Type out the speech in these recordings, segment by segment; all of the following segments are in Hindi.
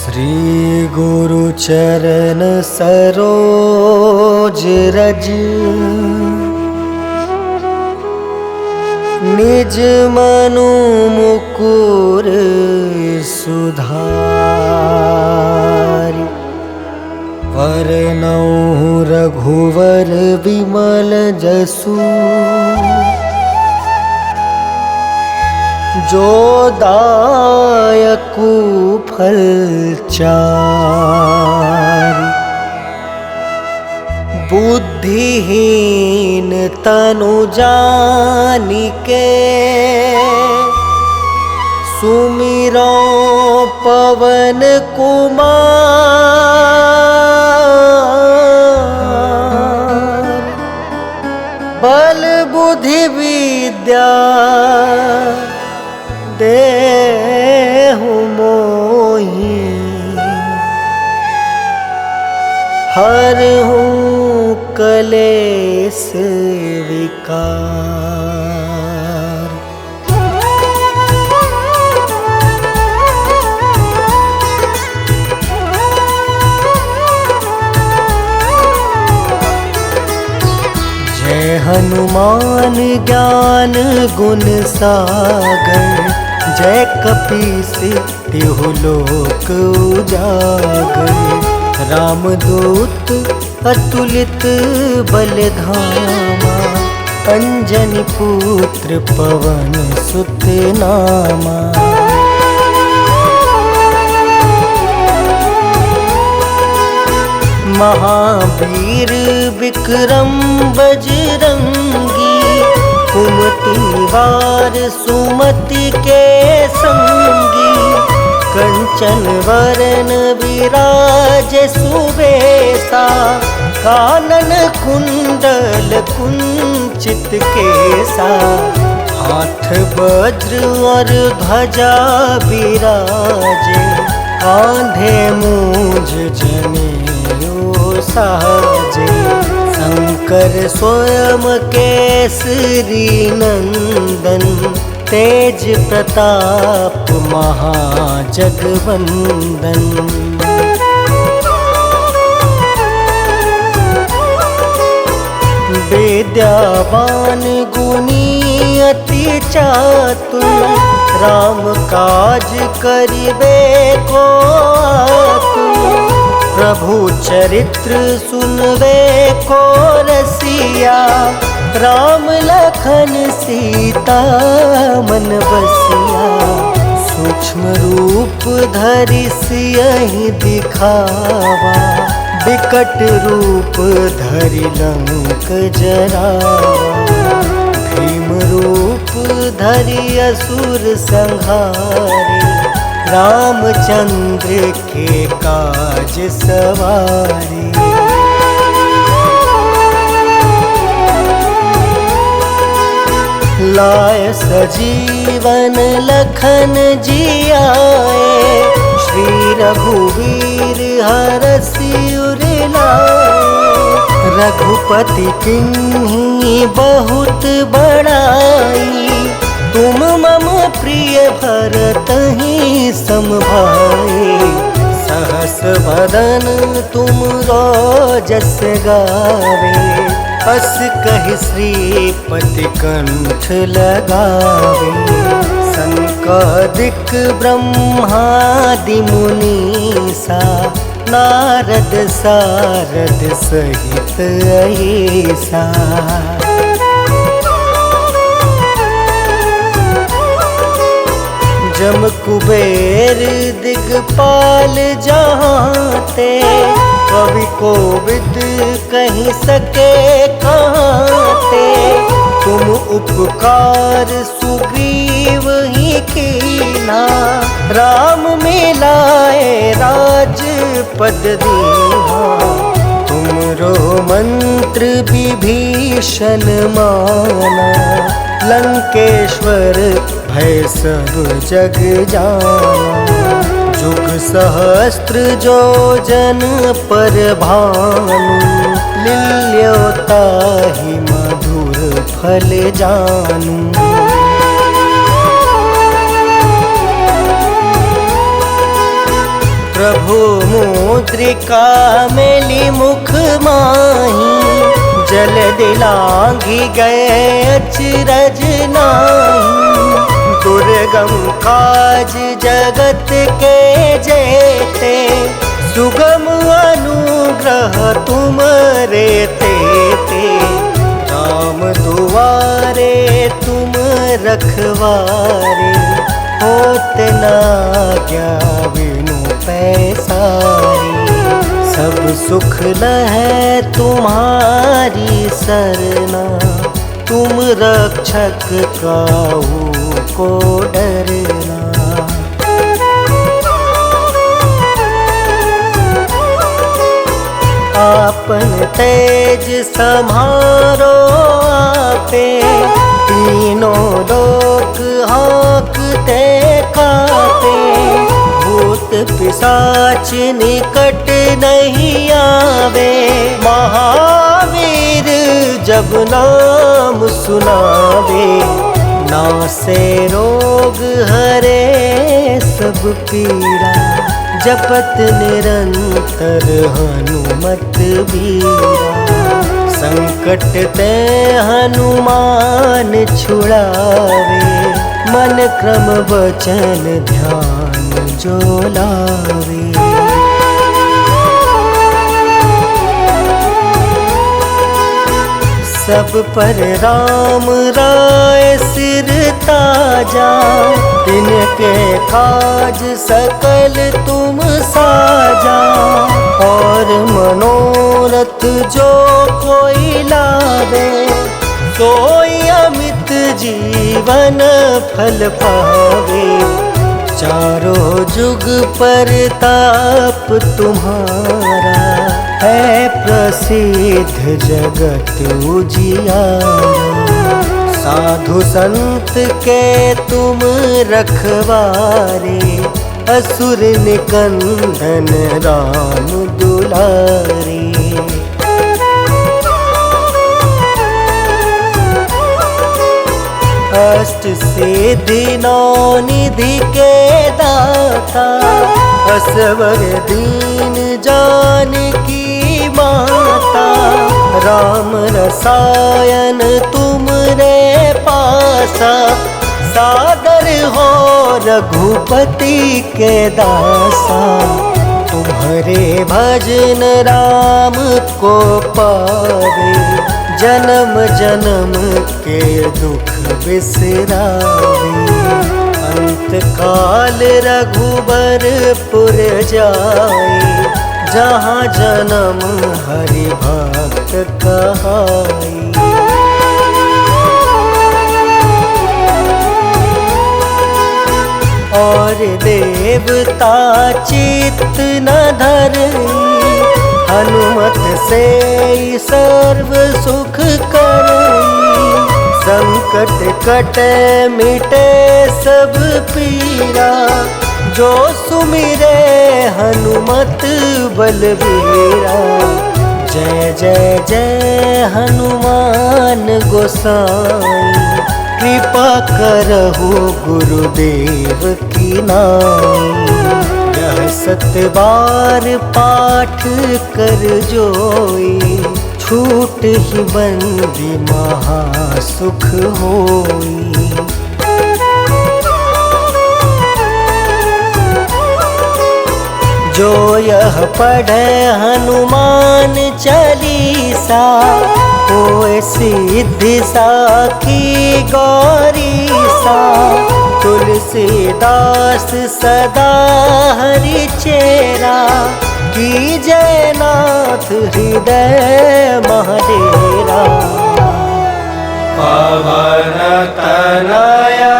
श्री गुरु चरण सरोज रज निज मनु मुकुर सुधारि वरनउँ रघुवर विमल जसु जो दायकु फल चारि बुद्धिहीन तनु जानिके सुमिरो पवन कुमार बल बुद्धि विद्या देहु मोहि हरहु कलेस विकार। जय हनुमान ज्ञान गुण सागर जय कपीस तिहु लोक उजागर। रामदूत अतुलित बलधामा अंजनी पुत्र पवन सुत नामा। महावीर विक्रम बजरंगी कुमति वार सुमति के संगी। कंचन वरन विराज सुबेसा कानन कुंडल कुंचित केसा। हाथ वज्र और ध्वजा विराजे कांधे मूंज जनेऊ साजे। शंकर स्वयं केसरी नंदन तेज प्रताप महाजगवंदन। विद्यावान गुणी अति चातुर राम काज करिबे को आतुर। प्रभु चरित्र सुनबे को रसिया राम लखन सीता मन बसिया। सूक्ष्म रूप धरि सियहि दिखावा विकट रूप धरि लंक जरावा। भीम रूप धरि असुर संहारे रामचंद्र के काज सवारे। लाय सजीवन लखन जियाए श्री रघुवीर हरषि उर लाए। रघुपति किन्हीं बहुत बड़ाई तुम मम प्रिय भरतहि सम भाई। सहस वदन तुम जस गावे अस कहि श्रीपति कंठ लगावे। सनकादिक ब्रह्मादि मुनीसा नारद सारद सहित अहिसा। जम कुबेर दिगपाल जहाँते कवि कोविद कहीं सके कहाँते। तुम उपकार सुग्रीव ही कीना राम मिलाए राजपद दीना। तुमरो मंत्र विभीषण माना लंकेश्वर भय सब जग जाना। जुग सहस्त्र जो जन पर भानु लील्योताहि मधुर फल जानू। प्रभु मुद्रिका मेली मुख माही, जल दिलांघी गए अचरज नाही। दुर्गम काज जगत के जेते, सुगम अनुग्रह तुम रे तेते। राम दुआरे तुम रखवारे, होत ना क्या बिनु पैसारे। सब सुख लहै तुम्हारी सरना, तुम रक्षक काहू को डरना। आपन तेज सम्हारो आपे, तीनों लोक हाँकते कापे। भूत पिशाच निकट नहीं आवे, महावीर जब नाम सुनावे। नासे रोग हरे सब पीड़ा, जपत निरंतर हनुमत बीरा। संकट ते हनुमान छुड़ावे, मन क्रम वचन ध्यान जो लावे। सब पर राम राय सिर ताजा, तिनके काज सकल तुम साजा। और मनोरथ जो कोई लावे, सोई अमित जीवन फल पावे। चारों जुग परताप तुम्हारा, है प्रसिद्ध जगत उजियारा। साधु संत के तुम रखवारे, असुर निकंदन राम दुलारे। अष्ट सिद्धि नौ निधि के दाता, असवर दीन जानकी माता। राम रसायन तुम रे पासा, सादर हो रघुपति के दासा। तुम्हारे भजन राम को पावे, जन्म जन्म के दुख बिसरावे। अंत काल रघुबरपुर जाए, जहाँ जन्म हरि भक्त कहाई। और देवता चित्त न धरई, हनुमत से सर्व सुख करई। संकट कटे मिटे सब पीरा, जो सुमिरे हनुमत बलबीरा। जय जय जय हनुमान गोसाई, कृपा करहु गुरुदेव की नाई। यह 7 बार पाठ कर जोई, छूट ही बंदी महासुख होई। जो यह पढ़े हनुमान चालीसा, होए सिद्धि साखी गौरीसा। तुलसीदास सदा हरि चेरा, की जयनाथ हृदय महाडेरा। पवन तनया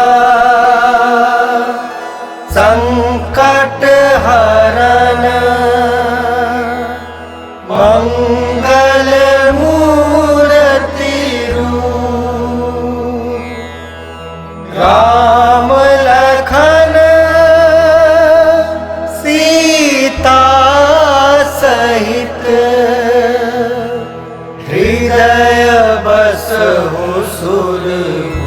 संकट हरन, मंगल मूर्ति रूप। राम लखन सीता सहित, हृदय बसहु सुरभूप।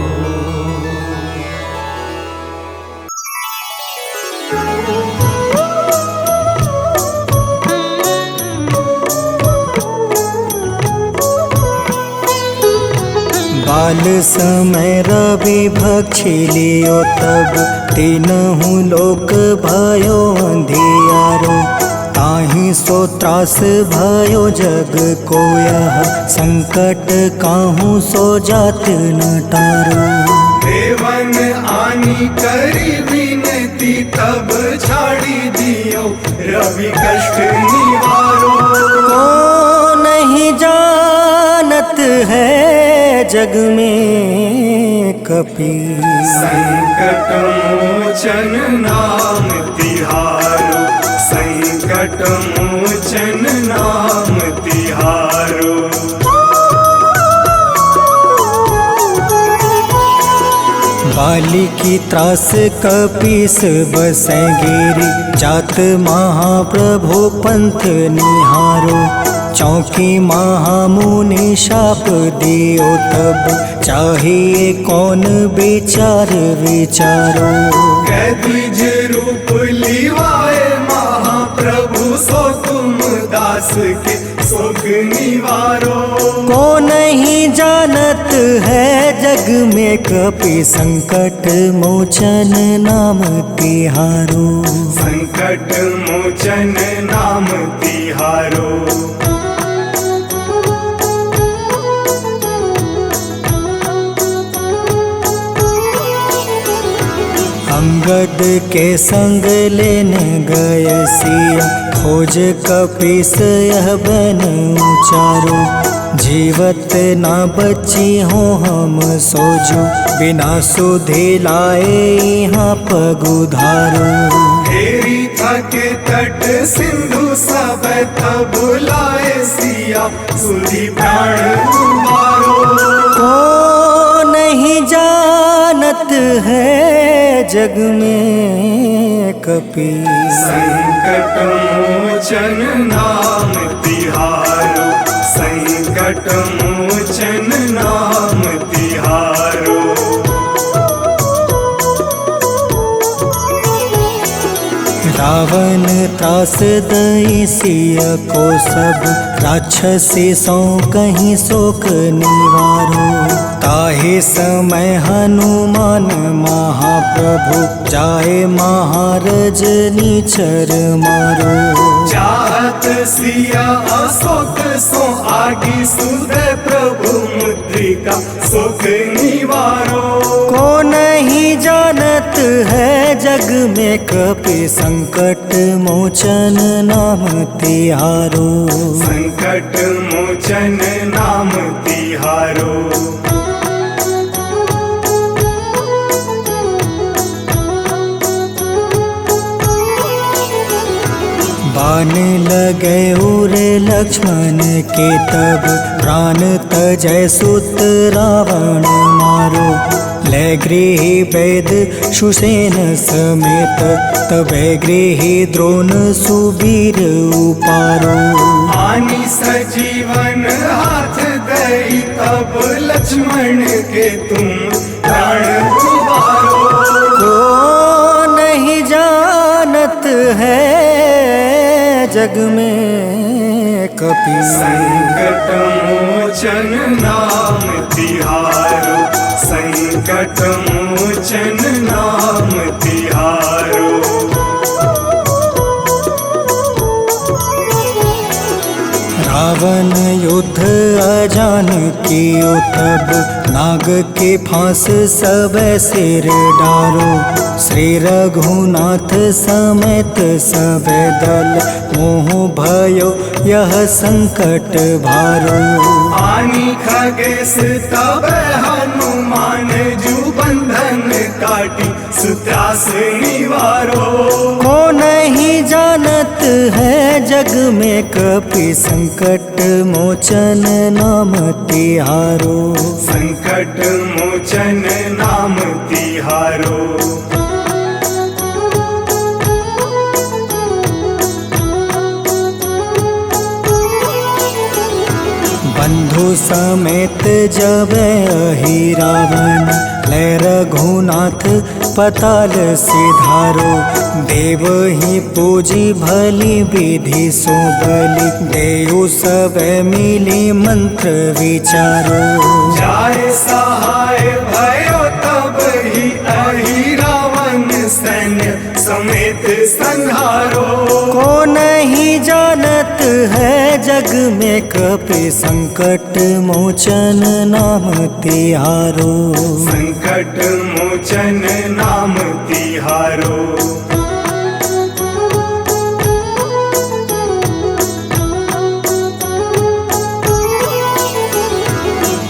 काल समय रवि भक्षी लियो तब तीनहु लोक भयो अंधियारो। ताहि सो त्रास भयो जग को यह संकट काहू सो जात न टारो। देवन आनी करी विनती तब छाड़ी दियो रवि कष्ट निवारो। को नहीं जानत है जग में कपि संकट मोचन नाम तिहारो। संकट मोचन नाम तिहारो। बाली की त्रास कपीस बसै गिरी जात महाप्रभु पंथ निहारो। चौकी महामुनि शाप दियो तब चाहिए कौन विचार विचारो। कैद्विज रूप लिवाए महाप्रभु सो तुम दास के शोक निवारो। को नहीं जानत है जग में कपि संकट मोचन नाम तिहारो। संकट मोचन नाम तिहारो। अंगद के संग लेने गए सिया खोज कपीस यह बन उचारो। जीवत ना बची हो हम सोजो बिना सुधि लाए यहाँ पग उधारो। हेरी थके तट सिंधु सब तब लाए सिया सुधि प्राण तुम्हारो। को नहीं जानत है जग में कपि संकट मोचन नाम तिहारो। संकट मोचन नाम तिहारो। रावण त्रास दई सिया को सब राक्षसी सो कहीं शोक निवारो। ताहे समय हनुमान महाप्रभु जाए महारज नीचर मारो। चाहत सिया अशोक सो आगी सुधे प्रभु मुद्रिका शोक निवारो। को नहीं जानत है जग में कपि संकट मोचन नाम तिहारो। संकट मोचन नाम तिहारो। बाण लगे उरे लक्ष्मण के तब प्राण तजय सुत रावण मारो। ले गृह वेद सुसेन समेत तबे गृह द्रोण सुबीर उपारो। आनी सजीवन हाथ दई तब लक्ष्मण के तुम प्राण उबारो। को नहीं जानत है जग में कपि संकट मोचन नाम तिहारो। संकट मोचन नाम तिहारो। रावण युद्ध अजान कियो तब नाग के फांस सब सिर डारो। श्री रघुनाथ समेत सब दल मोह भयो यह संकट भारो। आनी खगेश तब हनुमान जू बंधन काटी सुत्रास निवारो। को नहीं जानत है जग में कपि संकट मोचन नाम तिहारो। संकट मोचन नाम तिहारो। बंधु समेत जब अहि रावण ले रघुनाथ पताल सिधारो। देव ही पूजी भली विधि सो बलि, देव सब मिली मंत्र विचारो। जाय सहाय भयो तब ही अहि रावण सैन्य समेत संहारो। को नहीं जानत है जग में कपि संकट मोचन नाम तिहारो। संकट मोचन नाम तिहारो।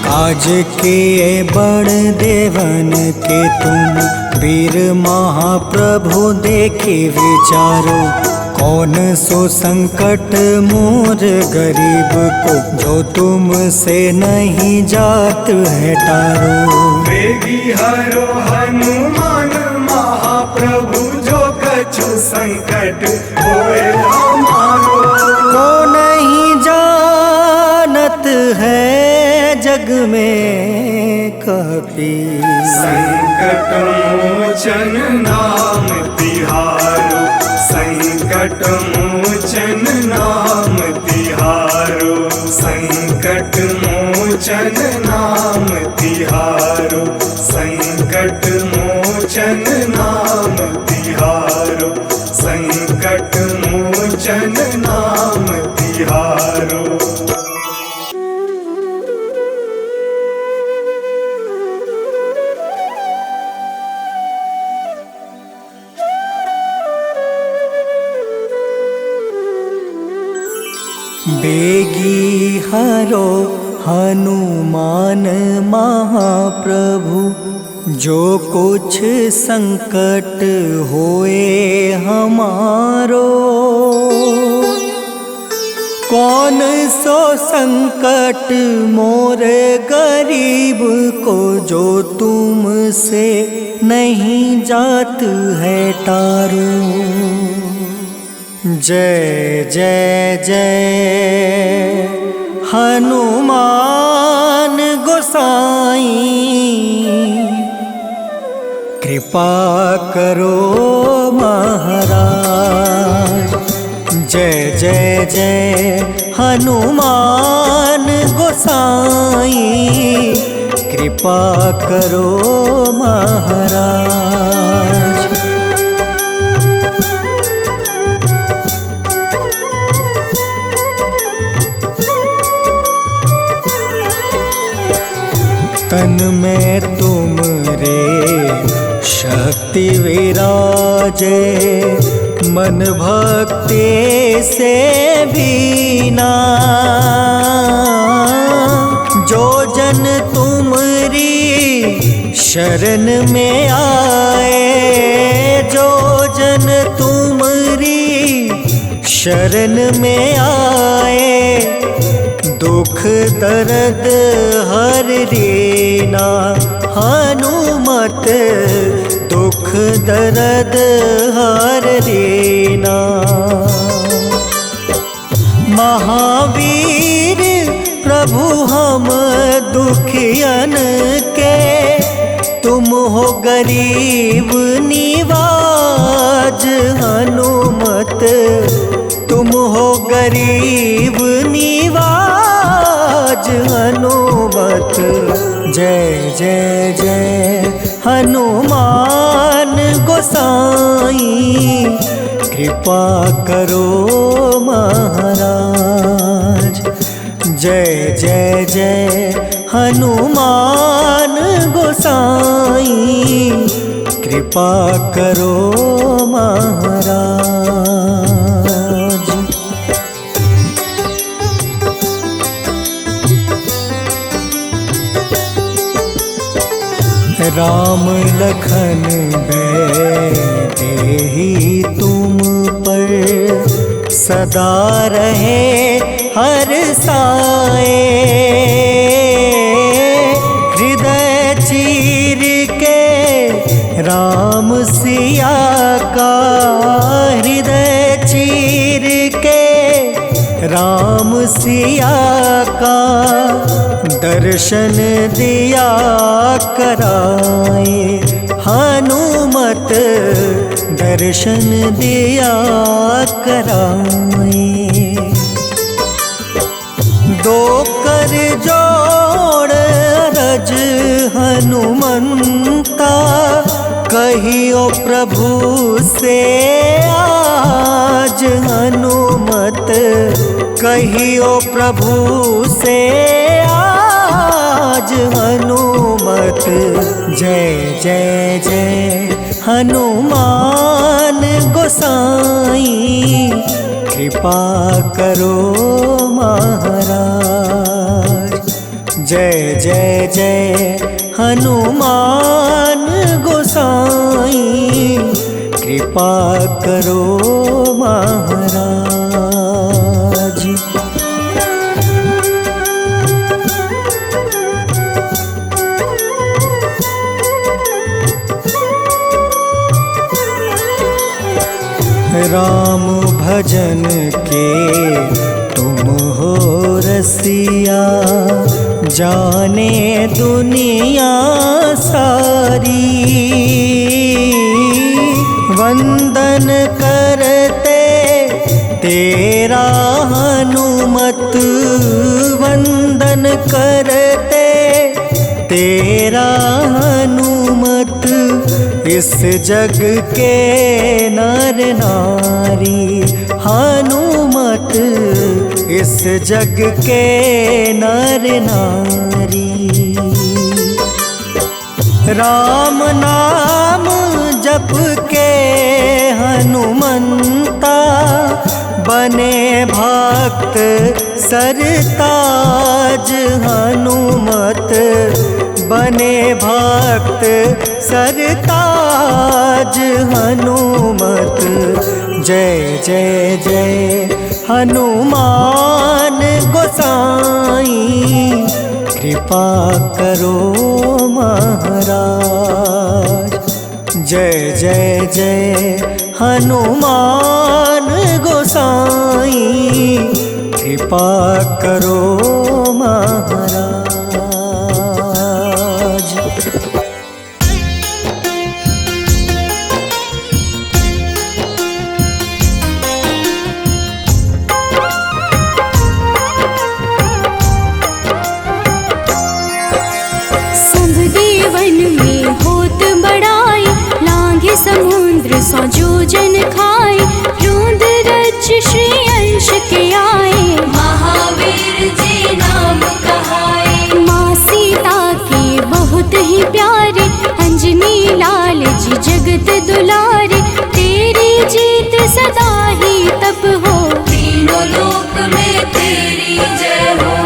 काज किए बड़ देवन के तुम, वीर महाप्रभु देखे विचारो। कौन सो संकट मोर गरीब को, जो तुमसे नहीं जात है टारो। वेगी हरो हनुमान महाप्रभु, जो कछु संकट होए हमारो। को नहीं जानत है जग में कपि, संकट मोचन नाम तिहारो। संकट मोचन नाम तिहारो। संकट मोचन नाम तिहारो। संकट मोचन नाम तिहारो। संकट मोचन नाम तिहारो। बेगी हरो हनुमान महाप्रभु, जो कुछ संकट होए हमारो। कौन सो संकट मोर गरीब को, जो तुमसे नहीं जात है टारो। जय जय जय हनुमान गोसाई, कृपा करो महाराज। जय जय जय हनुमान गोसाई, कृपा करो महाराज। तन में तुम रे शक्ति विराजे, मन भक्ति से बीना। जो जन तुमरी शरण में आए, जो जन तुमरी शरण में आए, दुख दर्द हर रीना। हनुमत दुख दर्द हर रीना। महावीर प्रभु हम दुखियन के, तुम हो गरीब निवाज। हनुमत तुम हो गरीब निवाज। हनुमत जय जय जय हनुमान गोसाई, कृपा करो महाराज। जय जय जय हनुमान गोसाई, कृपा करो महाराज। राम लखन देहि तुम पर, सदा रहे हर साए। हृदय चीर के राम सिया का, हृदय चीर के राम सिया का, दर्शन दिया कराए। हनुमत दर्शन दिया कराए। दो कर जोड़ रज हनुमंता, कहियो प्रभु से आज हनुमत, कहियो प्रभु से आज हनुमत। जय जय जय हनुमान गोसाई, कृपा करो महाराज। जय जय जय हनुमान गोसाई, कृपा करो महाराज। राम भजन के तुम हो रसिया, जाने दुनिया सारी। वंदन करते तेरा हनुमत, वंदन करते तेरा हनुमत। इस जग के नर नारी हनुमत, इस जग के नर नारी। राम नाम जप के हनुमंता, बने भक्त सरताज हनुमत, बने भक्त सरताज हनुमत। जय जय जय हनुमान गोसाई, कृपा करो महाराज। जय जय जय हनुमान गोसाई, कृपा करो महाराज। समुद्र सौ जोजन खाए, रोंद रज श्री अंश के आए। महावीर जी नाम कहाए, माँ सीता के बहुत ही प्यारे, अंजनी लाल जी जगत दुलारे। तेरी जीत सदा ही तब हो, तीनों लोक में तेरी जय हो।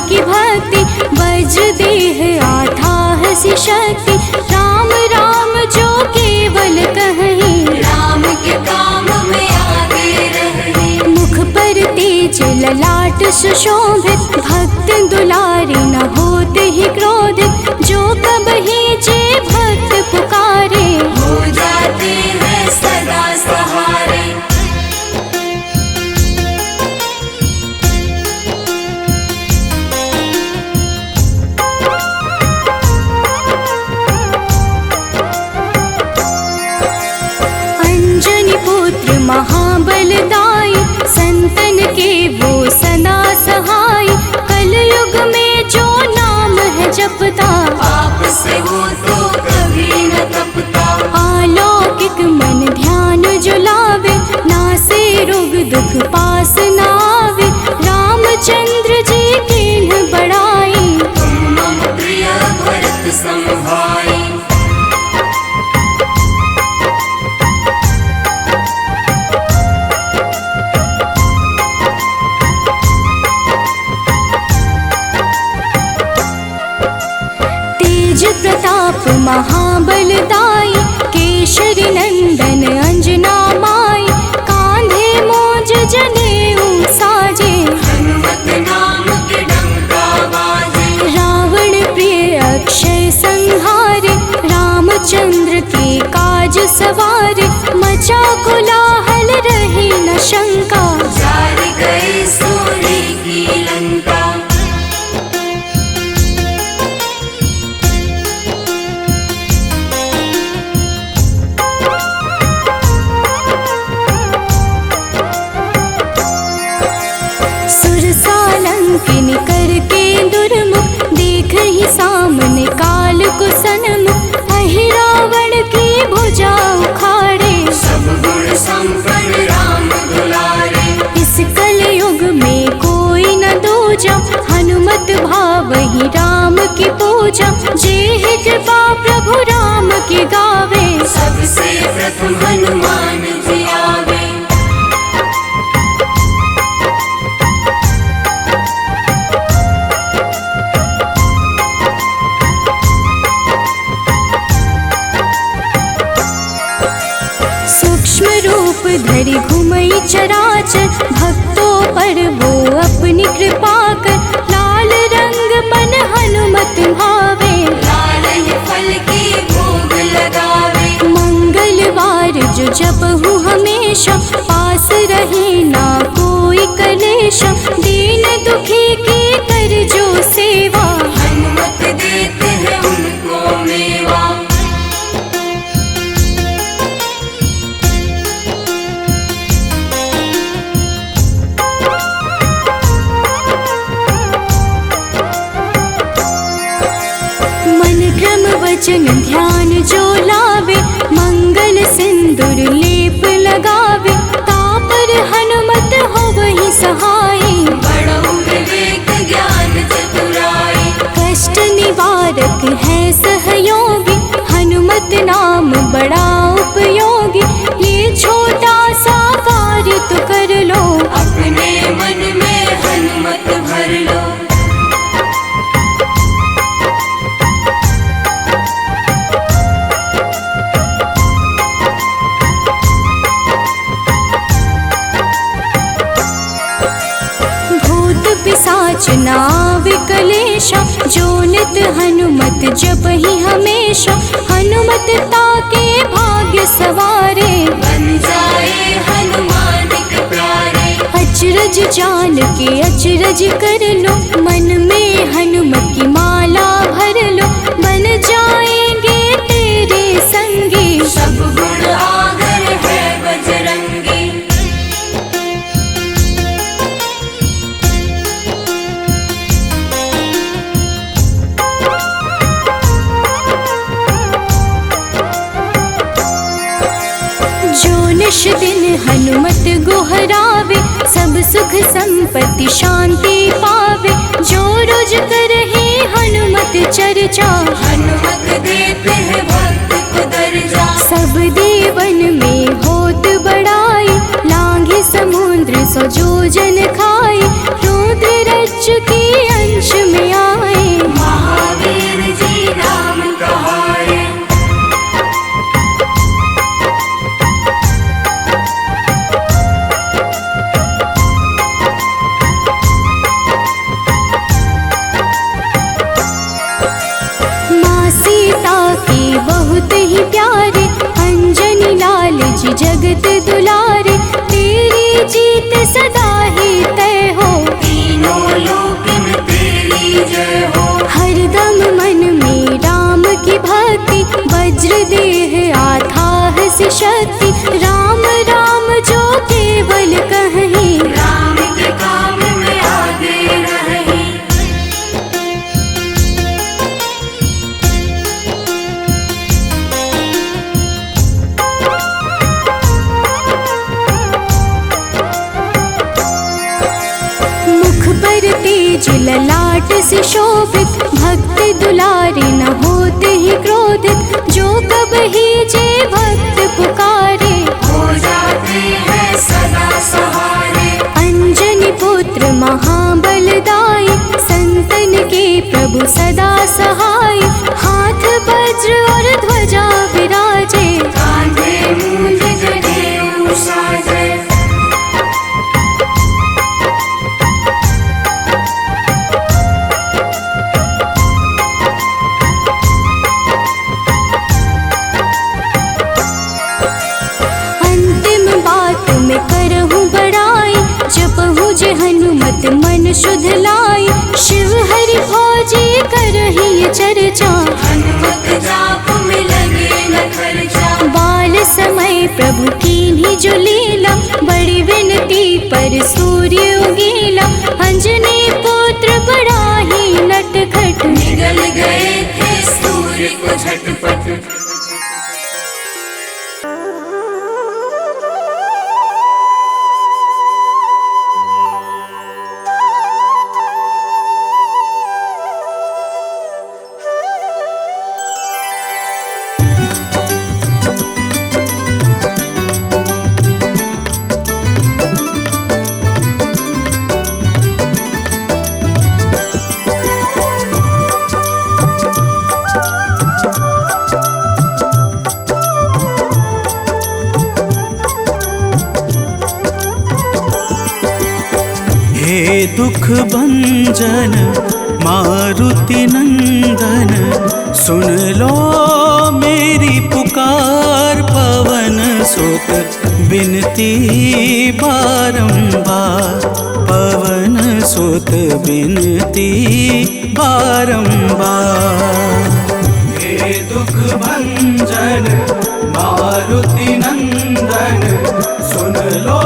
की भक्ति वज्र देह आठाह सी शक्ति, राम राम जो केवल कहीं, राम के काम में आगे रहे। मुख पर तेज ललाट सुशोभित, भक्त दुलारे न होते ही क्रोधित। जो कबहि जे भक्त पुकारे, हो जाते हैं सदा सहारे। महाबलदाई, संतन के वो सदा सहाय। कलयुग में जो नाम है जपता, पाप से वो तो कभी न तपता। अलौकिक मन ध्यान जो लावे, नासे रोग दुख पास न आवे। रामचंद्र जी किन्ह बड़ाई, तुम मम प्रिय भरत सम भाई। प्रताप महाबलदाई, केशरी नंदन अंजना माई। कांधे मोज जनेऊ सवार, मचा कोलाहल रही न शंका, जार गए सूर्य की लंका। सुरसालंकिनी करके दुर्मुख, देख ही सामने काल को सन्मुख, अहिरावण की भुजा उखाड़े, सब गुण संपन्न राम दुलारे। इस कलयुग में कोई न दूजा, हनुमत भावहि राम की पूजा, जेहि कृपा प्रभु राम की गावे, सबसे प्रथम हनुमान जी आवे। सूक्ष्म रूप धरि घुमई चराचर, भक्तों पर वो अपनी कृपा कर, लाल रंग मन हनुमत भावे, लाल ही फल की भोग लगावे। मंगलवार जो जपहु हमेशा, पास रहे ना कोई कलेशा, दीन दुखी की कर जो सेवा, हनुमत देते हैं उनको मेवा। मन क्रम वचन ध्यान जो लावे, मंगल सिंदूर लेप लगावे, तापर हनुमत हो वही सहाय, बड़ो विवेक ज्ञान चतुराई। कष्ट निवारक है सहयोगी, हनुमत नाम बड़ा उपयोगी, ये छोटा सा कार्य तो कर लो, अपने मन में हनुमत भर लो। भूत पिशाच नाव कलेशा, जो नित हनुमत जपहि हमेशा, हनुमत ताके भाग्य सवारे, बन जाए हनुमान के प्यारे। अचरज जान के अचरज कर लो, मन में हनुमत की माला भर लो, बन जाएंगे तेरे संगी, सब गुण आगर है बजरंगी। जो निश दिन हनुमत गोहरावे, सब सुख संपत्ति शांति पावे, जो रोज करहे हनुमत चर्चा, हनुमत देते हैं भक्त को दर्जा। सब देवन में होत बड़ाई, लांघे समुद्र सो जो जन खाए, रुद्र रज के अंश में आए, महावीर जी राम कहाए। माँ सीता के बहुत ही प्यारे, अंजनी लाल जी जगत दुलारे, तेरी जीत सदा ही तय हो, तीनों लोक में तेरी जय हो। हरदम मन में राम की भक्ति, वज्र देह आथाह से शक्ति, राम राम जो केवल कहीं, राम के काम में आगे रहे। मुख पर तेज ललाट से शोभित, भक्त दुलारे न होते ही क्रोधित, जो कब ही जे भक्त पुकारे, हो जाते हैं सदा सहारे। अंजनी पुत्र महाबलदाई, संतन के प्रभु सदा सहाय, हाथ वज्र और ध्वजा विराजे, कांधे मूंज जनेऊ साजे। हनुमत मन शुद्ध लाई, शिव हरि भोजे करहि चर्चा। हनुमत जाप में लगे न खर्चा, बाल समय प्रभु कीन्ही जो लीला, बड़ी विनती पर सूर्य उगीला। अंजनी पुत्र बड़ा ही नटखट, निगल गए थे सूर्य को झटपट। हे दुख भंजन मारुति नंदन, सुन लो मेरी पुकार। पवन सुत बिनती बारंबार, पवन सुत बिनती बारंबार। हे दुख भंजन मारुति नंदन, सुन लो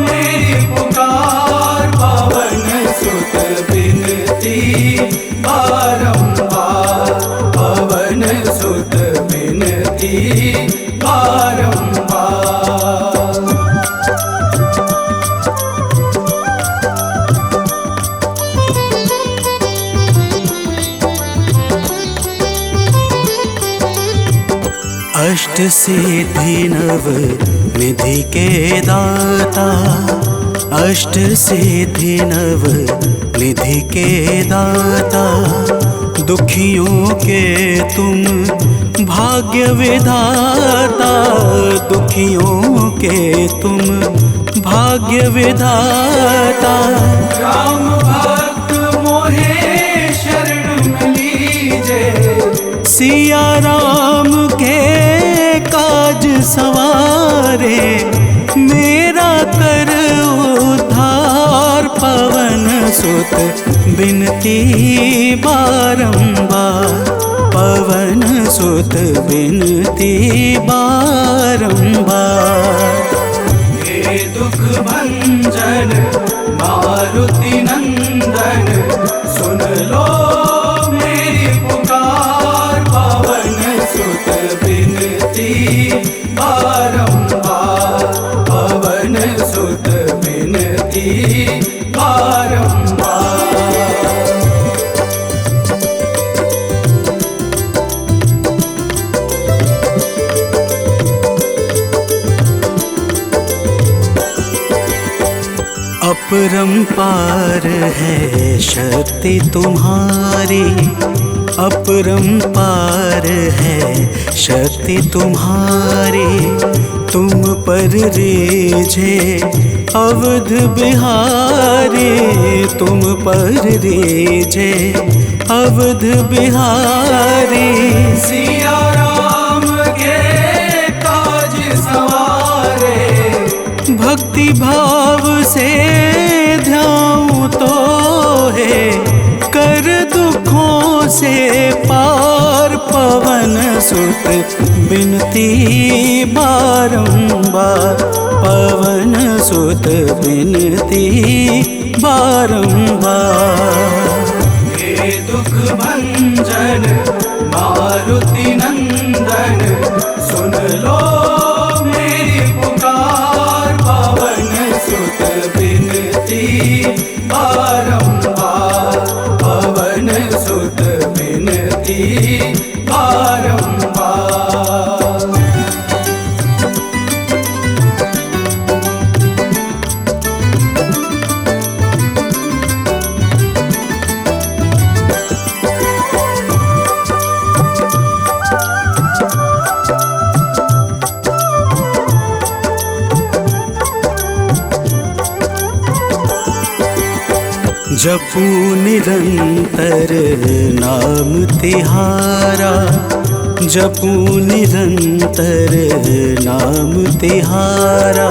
मेरी पुकार। पवन सुत बिनती बारंबार, पवन सुत बिनती बारंबार। अष्ट सिद्धि नव निधि के दाता, अष्ट सिद्धि नव निधि के दाता। दुखियों के तुम भाग्य विधाता, दुखियों के तुम भाग्य विधाता। राम भक्त मोहे शरण लीजे, सिया राम के काज सवारे। मेरा कर उद्धार, पवन सुत बिनती बारंबार, पवन सुत बिनती बारंबार। हे दुख भंजन मारुति नंदन, सुन लो मेरी पुकार। पवन सुत बिनती बारंबार, पवन सुत बिनती बारंबार। अपरंपार है शक्ति तुम्हारी, अपरंपार है शक्ति तुम्हारी। तुम पर रीझे अवध बिहारी, तुम पर रीझे अवध बिहारी। सिया राम के काज सवारे, भक्ति भाव से ध्याऊं तो है कर दुखों से पार। पवन सुत बिनती बारंबार, पवन सुत बिनती बारंबार। हे दुख भंजन मारुति नंदन, सुन लो मेरी पुकार। पवन सुत बिनती बारंबार, पवन सुत बिनती बारंबार। जपू निरंतर नाम तिहारा, जपू निरंतर नाम तिहारा।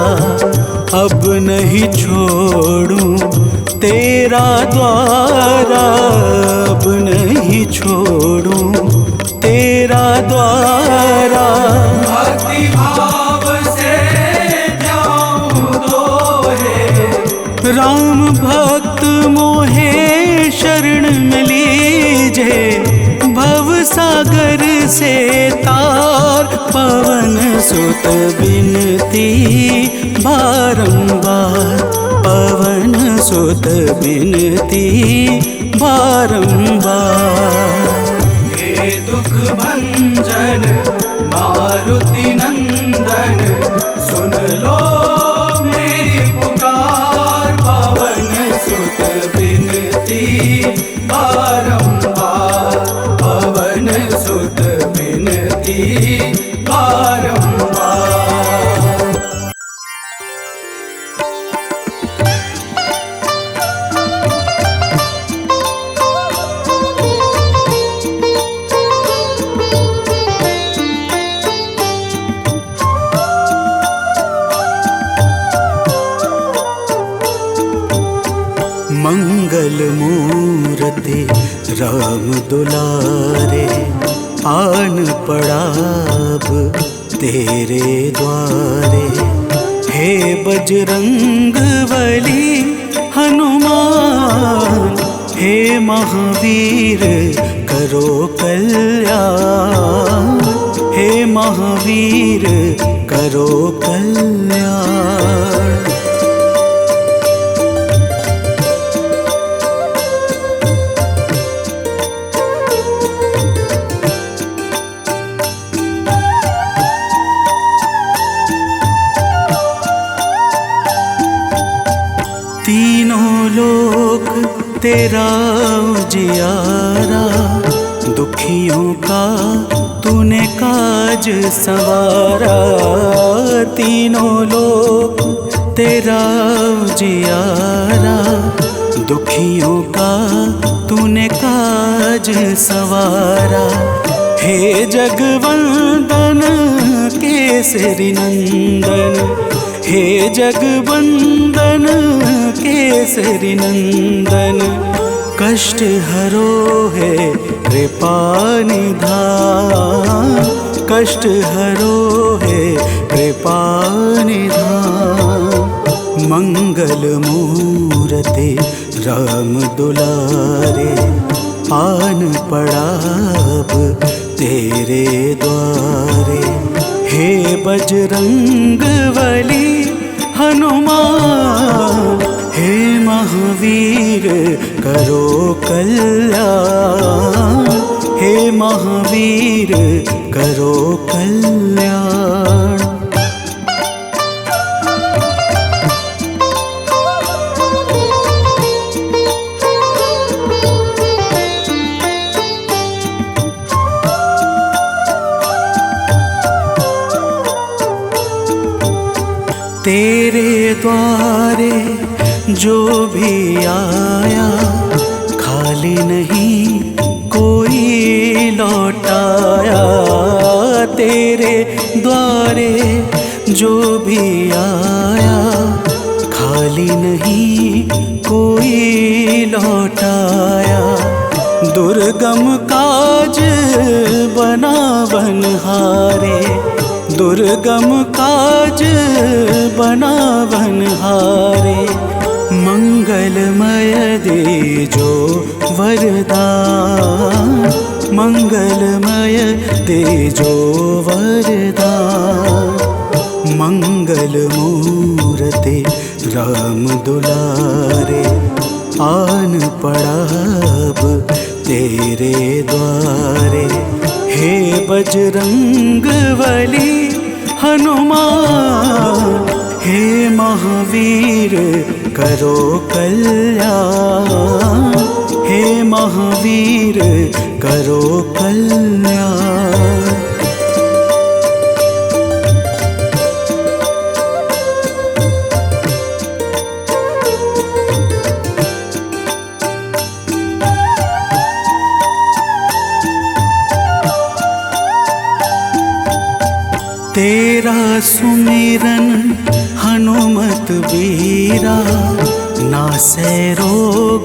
अब नहीं छोड़ूं तेरा द्वारा, अब नहीं छोड़ूं तेरा द्वारा। भक्ति भाव से जाऊं दोहे, राम भक्त मोहे शरण में लीजे। भव सागर से तार पवन सुत बिनती बारंबार, पवन सुत बिनती बारंबार। हे दुख भंजन मारुति नंदन, सुन लो मेरी पुकार। पवन सुत बिनती बारंबार, पवन सुत बिनती बारंबार। मंगल मूर्ति राम दुलारे, आन पड़ा अब तेरे द्वारे। हे बजरंग बली हनुमान, हे महावीर करो कल्याण, हे महावीर करो कल्याण। तीनों लोक तेरा उजियारा, दुखियों का तूने काज सवारा। तीनों लोक तेरा उजियारा, दुखियों का तूने काज सवारा। हे जगवंदन केसरी नंदन, हे जगवंदन केसरी नंदन। कष्ट हरो है कृपा निधान, कष्ट हरो है कृपा निधान। मंगल मूर्ति राम दुलारे, आन पड़ा अब तेरे द्वारे। हे बजरंग बली हनुमान, हे महावीर करो कल्याण, हे महावीर करो कल्याण। तेरे द्वारे जो भी आया, खाली नहीं कोई लौटाया। तेरे द्वारे जो भी आया, खाली नहीं कोई लौटाया। दुर्गम काज बना बनहारे, दुर्गम काज बना बनहारे। मंगलमय दे जो वरदान, मंगलमय दे जो वरदान। मंगल मूर्ति राम दुलारे, आन पड़ा अब तेरे द्वारे। हे बजरंग बली हनुमान, हे महावीर करो कल्याण, हे महावीर करो कल्याण। तेरा सुमिरन हनुमत बीरा, नासै रोग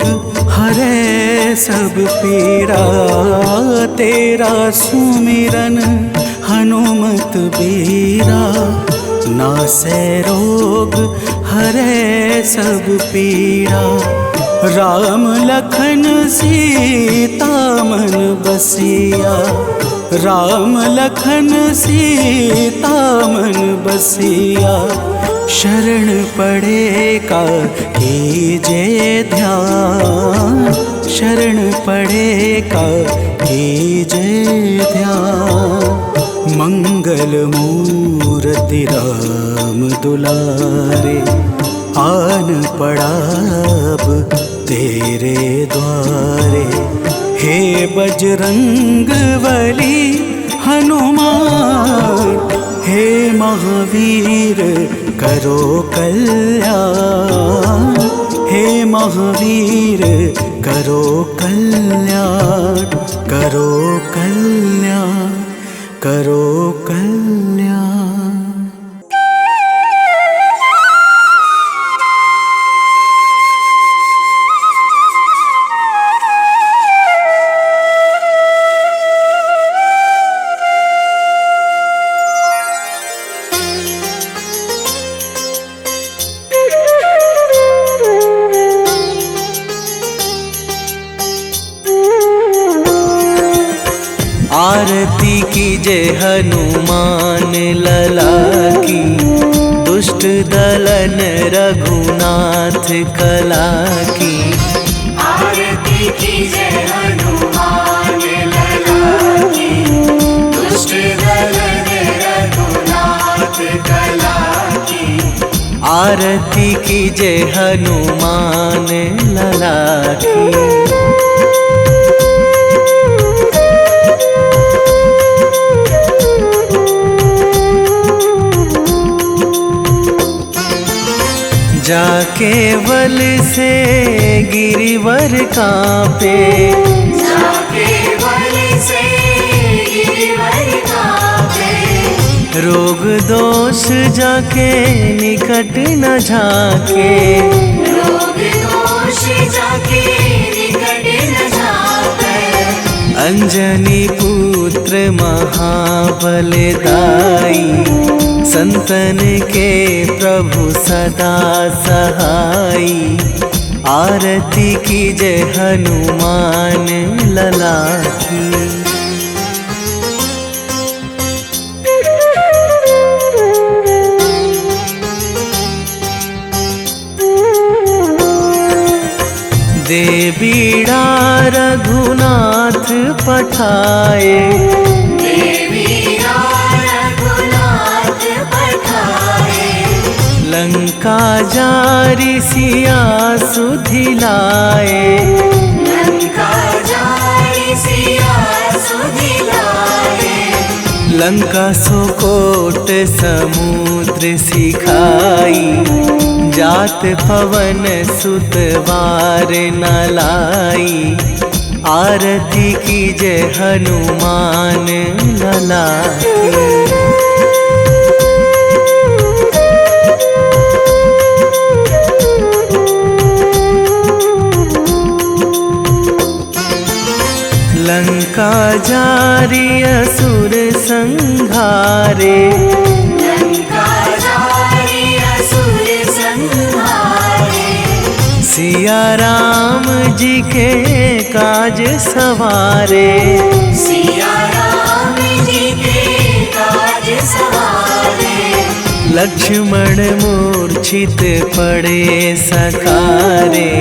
हरै सब पीड़ा। तेरा सुमिरन हनुमत बीरा, नासै रोग हरै सब पीड़ा। राम लखन सीता मन बसिया, राम लखन सीता मन बसिया। शरण पड़े का कीजे ध्यान, शरण पड़े का कीजे ध्यान। मंगल मूर्ति राम दुलारे, आन पड़ा अब तेरे द्वारे। हे बजरंग बली हनुमान, हे महावीर करो कल्याण। हे महावीर करो कल्याण, करो कल्याण, करो कल्याण। आरती कीजे हनुमान लला की, दुष्ट दलन रघुनाथ कला की। आरती कीजे हनुमान लला की, दुष्ट दलन रघुनाथ कला की। आरती कीजे हनुमान लला की। जाके बल से गिरिवर कांपे, जाके बल से गिरिवर कांपे। रोग दोष जाके निकट न झाके, रोग दोष जाके निकट न झाके। अंजनी पुत्र महाबलदाई, संतन के प्रभु सदा सहाई। आरती कीजे हनुमान लला की। दे बीड़ा रघुनाथ पठाए, लंका जारी सिया सुधिलाए, लंका जारी सिया सुधिलाए। लंका सोकोट समुद्र सिखाई, जात पवन सुत वार न लाई। आरती कीजे हनुमान लला की। लंका जारी असुर संहारे, लंका जारी असुर संहारे। सिया राम जी के काज सवारे, सिया राम जी के काज सवारे। लक्ष्मण मूर्छित पड़े सकारे,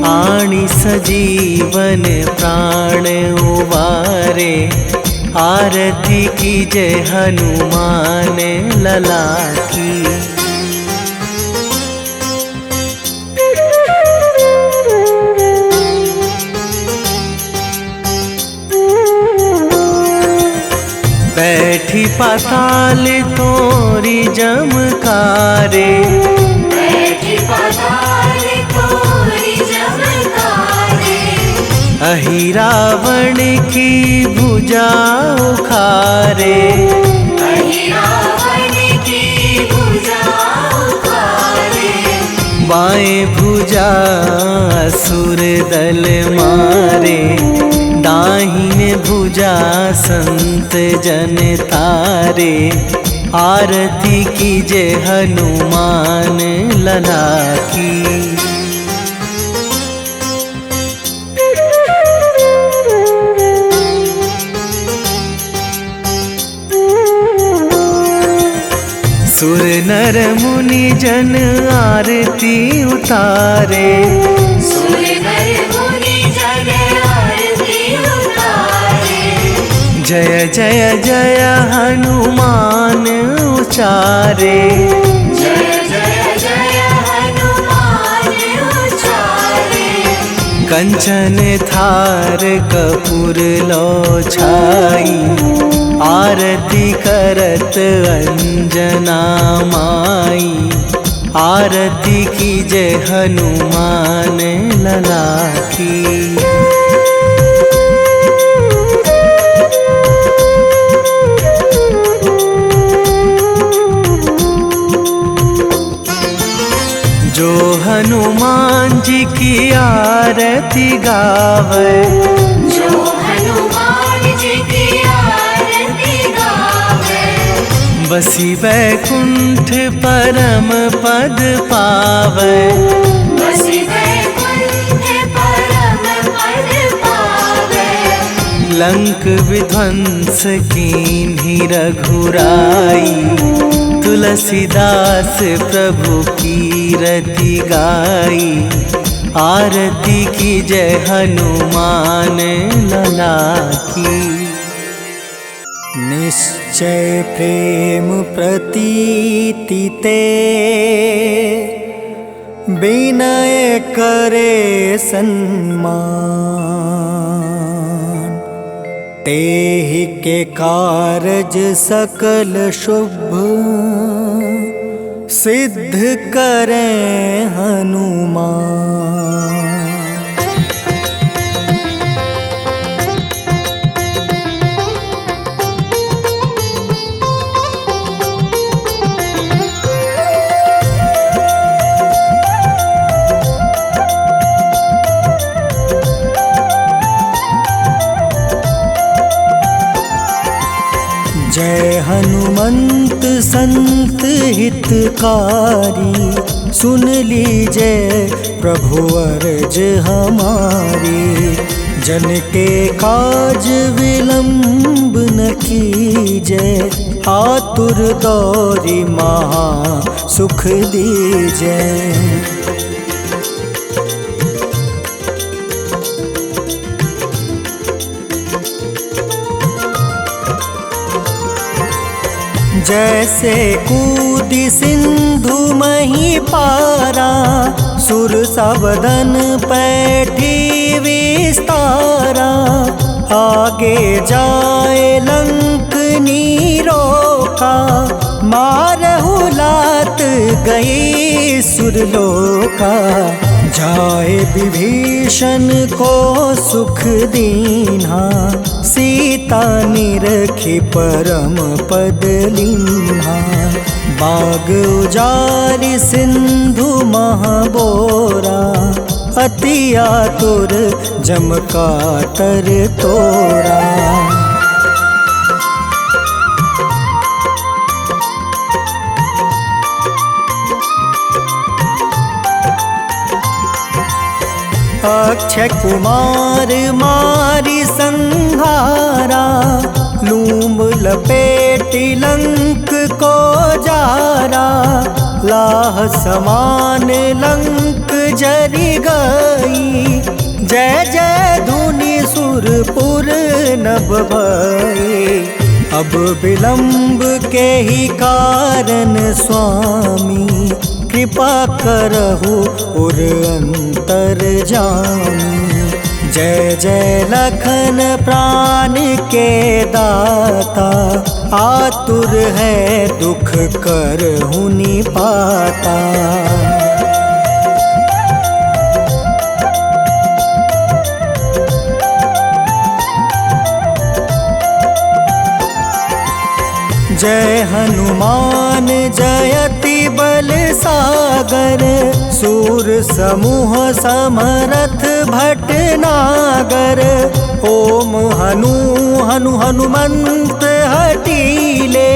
आणी सजीवन प्राण उवारे। आरती कीजे हनुमान लला की। बैठी पाताल तोरी जमकारे, बैठी पाताल तोरी जमकारे। अहि रावण की भुजा उखारे, अहि रावण की भुजा उखारे। बाएं भुजा असुर दल मारे, दाहिने भुजा संत जन तारे। आरती कीजे हनुमान लला की। सुर नर मुनि जन आरती उतारे, सुर नर मुनि जन आरती उतारे। जय जय जय हनुमान उचारे, जय जय जय हनुमान उचारे। कंचन थार कपूर लो छाई, आरती करत अंजना माई। आरती कीजे हनुमान लला की। जो हनुमान जी की आरती गावे, जो हनुमान जी की आरती गावे। बसी बैकुंठ परम पद पावे, बसी बैकुंठ परम पद पावे। लंक विध्वंस कीन्ही रघुराई, तुलसीदास प्रभु कीरति गाई। आरती कीजे हनुमान लला की। निश्चय प्रेम प्रतीति ते, विनय करे सन्मान। तेहि के कारज सकल शुभ, सिद्ध करें हनुमान। जय हनुमंत संत हितकारी, सुन लीजिए प्रभु अर्ज हमारी। जन के काज विलंब न कीजिए, आतुर दौरी महा सुख दीजिए। जैसे कूदी सिंधु मही पारा, सुर सबदन पैठी विस्तारा। आगे जाए लंक नीरोका, मारहु लात गई सुरलोका। जाए विभीषण को सुख दीन्हा, सीता निरखी परम पद लीन्हा। बाग उजारि सिंधु महाबोरा, अति आतुर जम कातर तोरा। अक्षय कुमार मारी संहारा, लूम लपेटी लंक को जारा। लाह समान लंक जरी गई, जय जय धुनि सुरपुर नभ भई। अब विलंब के ही कारण स्वामी, कृपा करहु उर अंतर जामी। जय जय लखन प्राण के दाता, आतुर है दुख करहु निपाता। जय हनुमान जयति बल सागर, सूर समूह समरथ भटनागर। ओम हनु हनु हनुमंत हटीले,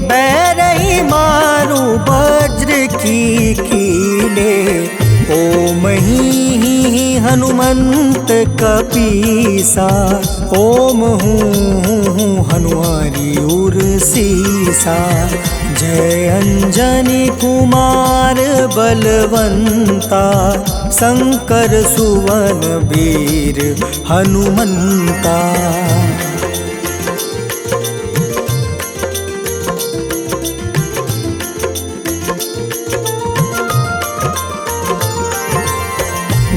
बैरही मारू वज्र की कीले। ओम ही हनुमंत कपीसा, ओम हूँ हनुमारी उर सीसा। जय अंजनी कुमार बलवंता, शंकर सुवन वीर हनुमंता।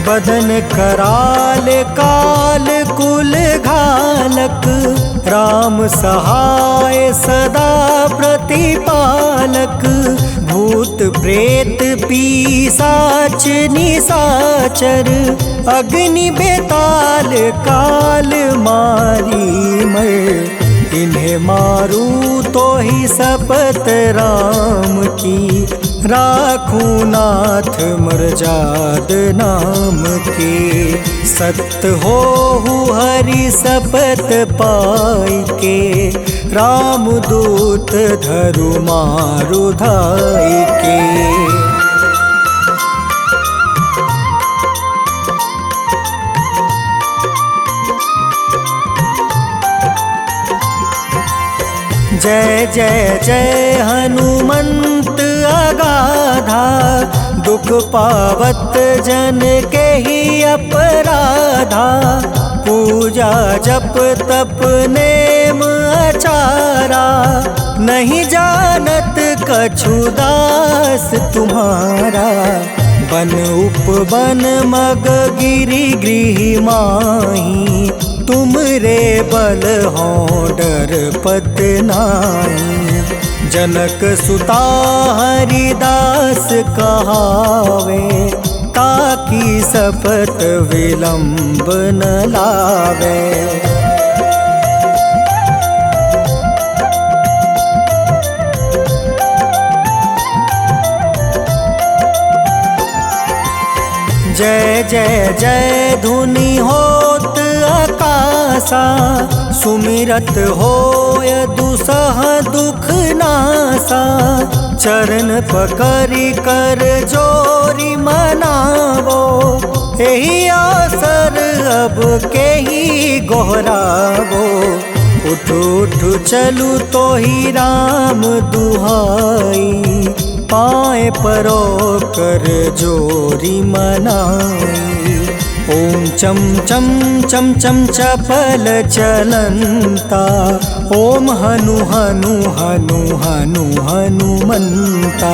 बदन कराल काल कुल घालक, राम सहाय सदा प्रतिपालक। भूत प्रेत पिशाच निशाचर, अग्नि बेताल काल मारी मर। इन्हें मारू तो ही शपथ राम की, राखू नाथ मर्जाद नाम के। सत्य हो हरि शपथ पाई के, राम दूत धरु मारु धाई के। जय जय जय हनुमंत अगाधा, दुख पावत जन के ही अपराधा। पूजा जप तप नेम आचारा, नहीं जानत कछु दास तुम्हारा। बन उपवन मग गिरि गृह माही, तुम रे बल हो डर पत नाई। जनक सुता हरिदास कहावे, ताकि शपथ विलंब न लावे। जय जय जय धुनि होत आकाशा, सुमिरत होय दुसह दुख नासा। चरण पकड़ि कर जोरी मनावो, एही आसर अब के ही गोहरावो। उठ उठ चलू तो ही राम दुहाई, पाए परो कर जोरी मनाई। ओम चम चम चम चम चपल चलंता, ओम हनु हनु हनु हनु हनुमंता।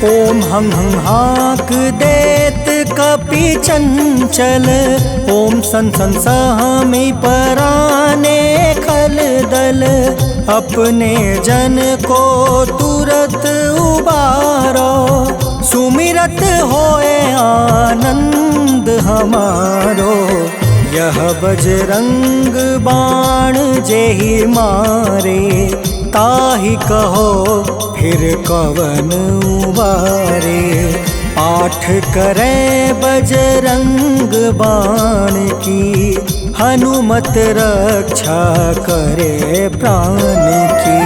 ओम हं हं हाक देत कपि चंचल, ओम सन सन सहमी पराने खल दल। अपने जन को तुरत उबारो, सुमिरत होए आनंद हमारो। यह बजरंग बाण जेहि मारे, ताहि कहो फिर कवन उबारे। पाठ करें बजरंग बाण की, हनुमत रक्षा करे प्राण की।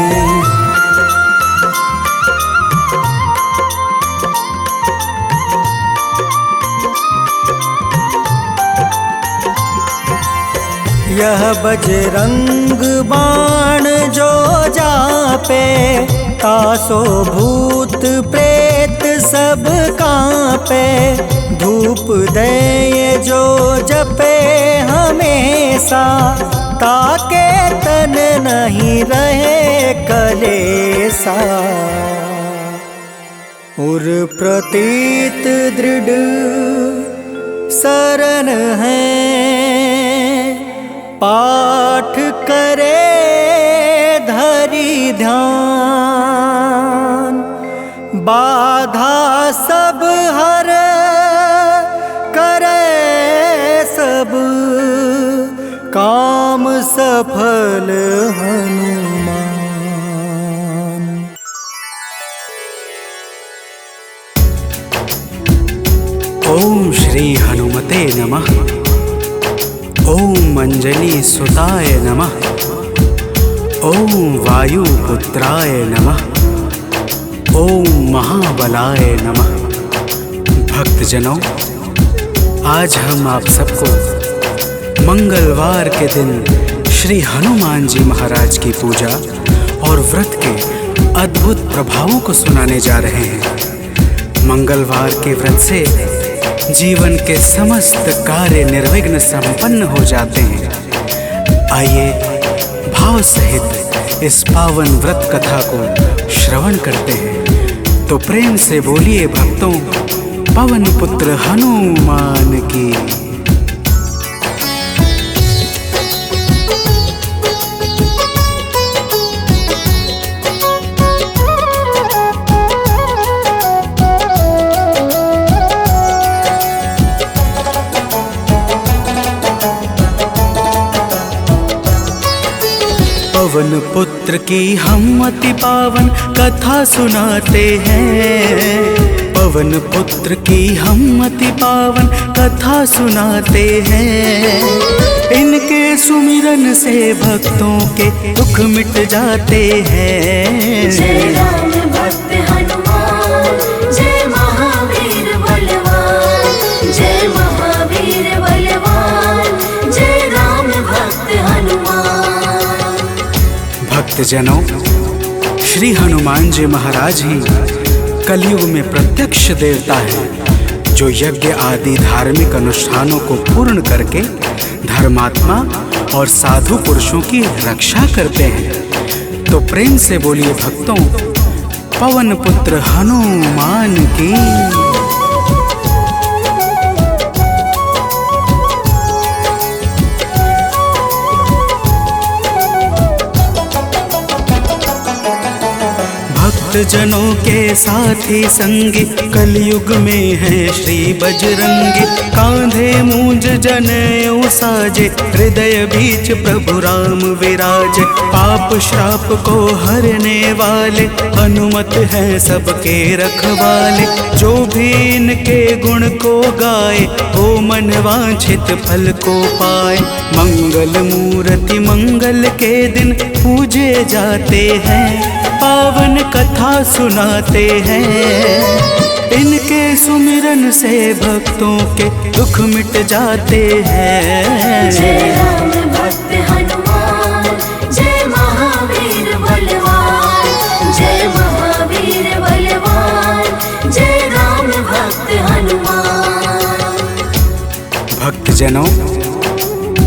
यह बजरंग बाण जो जापे, तासो भूत प्रेत सब कांपे। धूप दे जो जपे हमेशा, ताके तन नहीं रहे कलेसा। उर प्रतीत दृढ़ शरण है, पाठ करे धरि ध्यान। बाधा सब हर करे काम सफल हनुमान। ओम श्री हनुमते नमः। ओम अंजनी सुताय नमः। ओम वायुपुत्राय नमः। ओम महाबलाय नमः। भक्तजनों, आज हम आप सबको मंगलवार के दिन श्री हनुमान जी महाराज की पूजा और व्रत के अद्भुत प्रभावों को सुनाने जा रहे हैं। मंगलवार के व्रत से जीवन के समस्त कार्य निर्विघ्न संपन्न हो जाते हैं। आइए भाव सहित इस पावन व्रत कथा को श्रवण करते हैं। तो प्रेम से बोलिए भक्तों, पवन पुत्र हनुमान की। पवन पुत्र की हम अति पावन कथा सुनाते हैं। पवन पुत्र की हम अति पावन कथा सुनाते हैं। इनके सुमिरन से भक्तों के दुख मिट जाते हैं। जय राम भक्त हनुमान, जय महावीर बलवान, जय महावीर बलवान, जय राम भक्त हनुमान। भक्तजनों, श्री हनुमान जी महाराज ही कलयुग में प्रत्यक्ष देवता है, जो यज्ञ आदि धार्मिक अनुष्ठानों को पूर्ण करके धर्मात्मा और साधु पुरुषों की रक्षा करते हैं। तो प्रेम से बोलिए भक्तों, पवन पुत्र हनुमान की। भक्तजनों के साथी संगी कलयुग में है श्री बजरंगी। कांधे मूंज जनेऊ साजे, हृदय बीच प्रभु राम विराजे। पाप श्राप को हरने वाले हनुमत हैं सबके रखवाले। जो भी इनके गुण को गाए, वो मन वांछित फल को पाए। मंगल मूर्ति मंगल के दिन पूजे जाते हैं। पावन कथा सुनाते हैं। इनके सुमिरन से भक्तों के दुख मिट जाते हैं। जय राम भक्त हनुमान, जय महावीर बलवान, जय महावीर बलवान, जय राम भक्त हनुमान। भक्तजनों,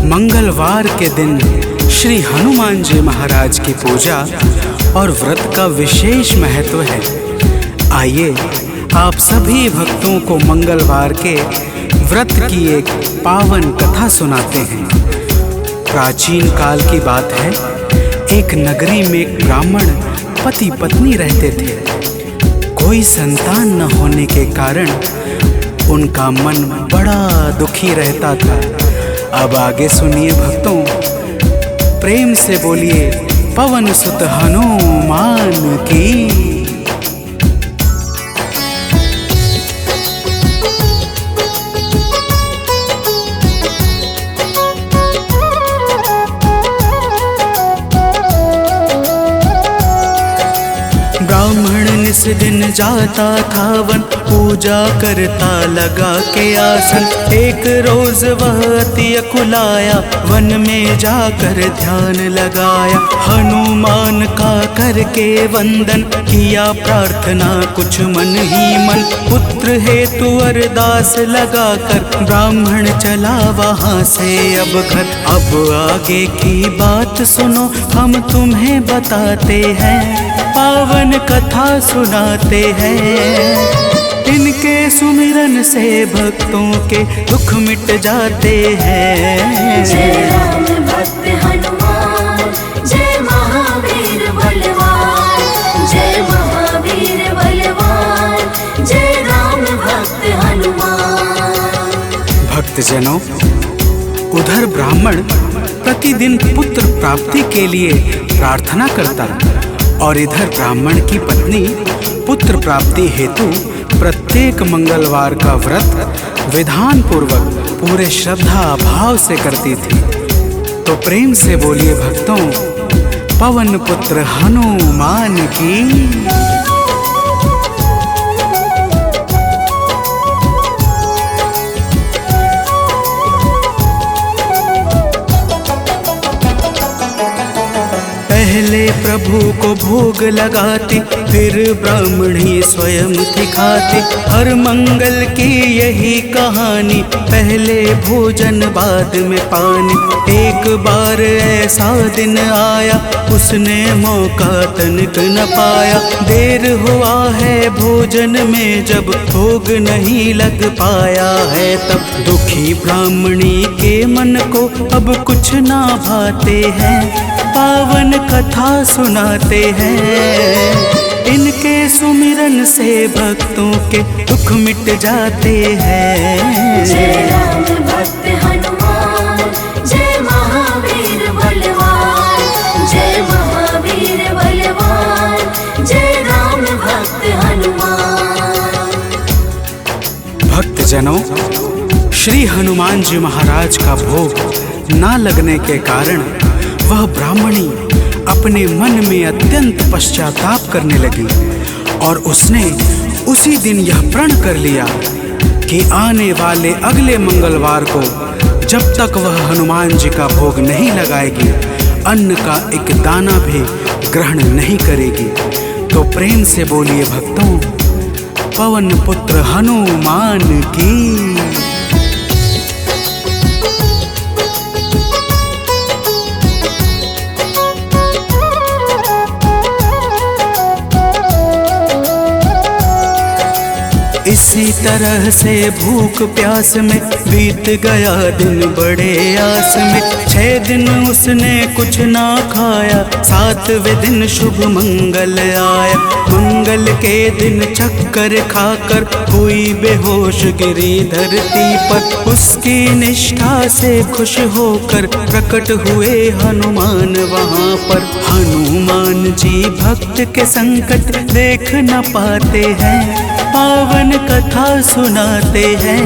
मंगलवार के दिन श्री हनुमान जी महाराज की पूजा और व्रत का विशेष महत्व है। आइए आप सभी भक्तों को मंगलवार के व्रत की एक पावन कथा सुनाते हैं। प्राचीन काल की बात है। एक नगरी में एक ब्राह्मण पति पत्नी रहते थे। कोई संतान न होने के कारण उनका मन बड़ा दुखी रहता था। अब आगे सुनिए भक्तों, प्रेम से बोलिए पवन सुत हनुमान की। ब्राह्मण निस दिन जाता था वन, पूजा करता लगा के आसन। एक रोज वह अति अकुलाया, वन में जाकर ध्यान लगाया। हनुमान का करके वंदन, किया प्रार्थना कुछ मन ही मन। पुत्र हेतु अरदास लगाकर ब्राह्मण चला वहाँ से अब घर। अब आगे की बात सुनो, हम तुम्हें बताते हैं। पावन कथा सुनाते हैं। इनके सुमिरन से भक्तों के दुख मिट जाते हैं। जय राम भक्त हनुमान, जय महावीर बलवान, जय महावीर बलवान, जय राम भक्त हनुमान। भक्तजनों, उधर ब्राह्मण प्रतिदिन पुत्र प्राप्ति के लिए प्रार्थना करता और इधर ब्राह्मण की पत्नी पुत्र प्राप्ति हेतु प्रत्येक मंगलवार का व्रत विधान पूर्वक पूरे श्रद्धा भाव से करती थी। तो प्रेम से बोलिए भक्तों, पवन पुत्र हनुमान की। पहले प्रभु को भोग लगाते, फिर ब्राह्मणी स्वयं थी खाते। हर मंगल की यही कहानी, पहले भोजन बाद में पानी। एक बार ऐसा दिन आया, उसने मौका तनिक न पाया। देर हुआ है भोजन में, जब भोग नहीं लग पाया है तब दुखी ब्राह्मणी के मन को अब कुछ ना भाते हैं। पावन कथा सुनाते हैं, इनके सुमिरन से भक्तों के दुख मिट जाते हैं। जय राम भक्त हनुमान, जय महावीर बलवान, जय महावीर बलवान, जय राम भक्त हनुमान। भक्तजनों, श्री हनुमान जी महाराज का भोग ना लगने के कारण वह ब्राह्मणी अपने मन में अत्यंत पश्चाताप करने लगी और उसने उसी दिन यह प्रण कर लिया कि आने वाले अगले मंगलवार को जब तक वह हनुमान जी का भोग नहीं लगाएगी, अन्न का एक दाना भी ग्रहण नहीं करेगी। तो प्रेम से बोलिए भक्तों, पवन पुत्र हनुमान की। इसी तरह से भूख प्यास में बीत गया दिन बड़े आस में। 6 दिन उसने कुछ ना खाया, 7वें दिन शुभ मंगल आया। मंगल के दिन चक्कर खाकर हुई बेहोश गिरी धरती पर। उसकी निष्ठा से खुश होकर प्रकट हुए हनुमान वहाँ पर। हनुमान जी भक्त के संकट देख न पाते हैं, पावन कथा सुनाते हैं।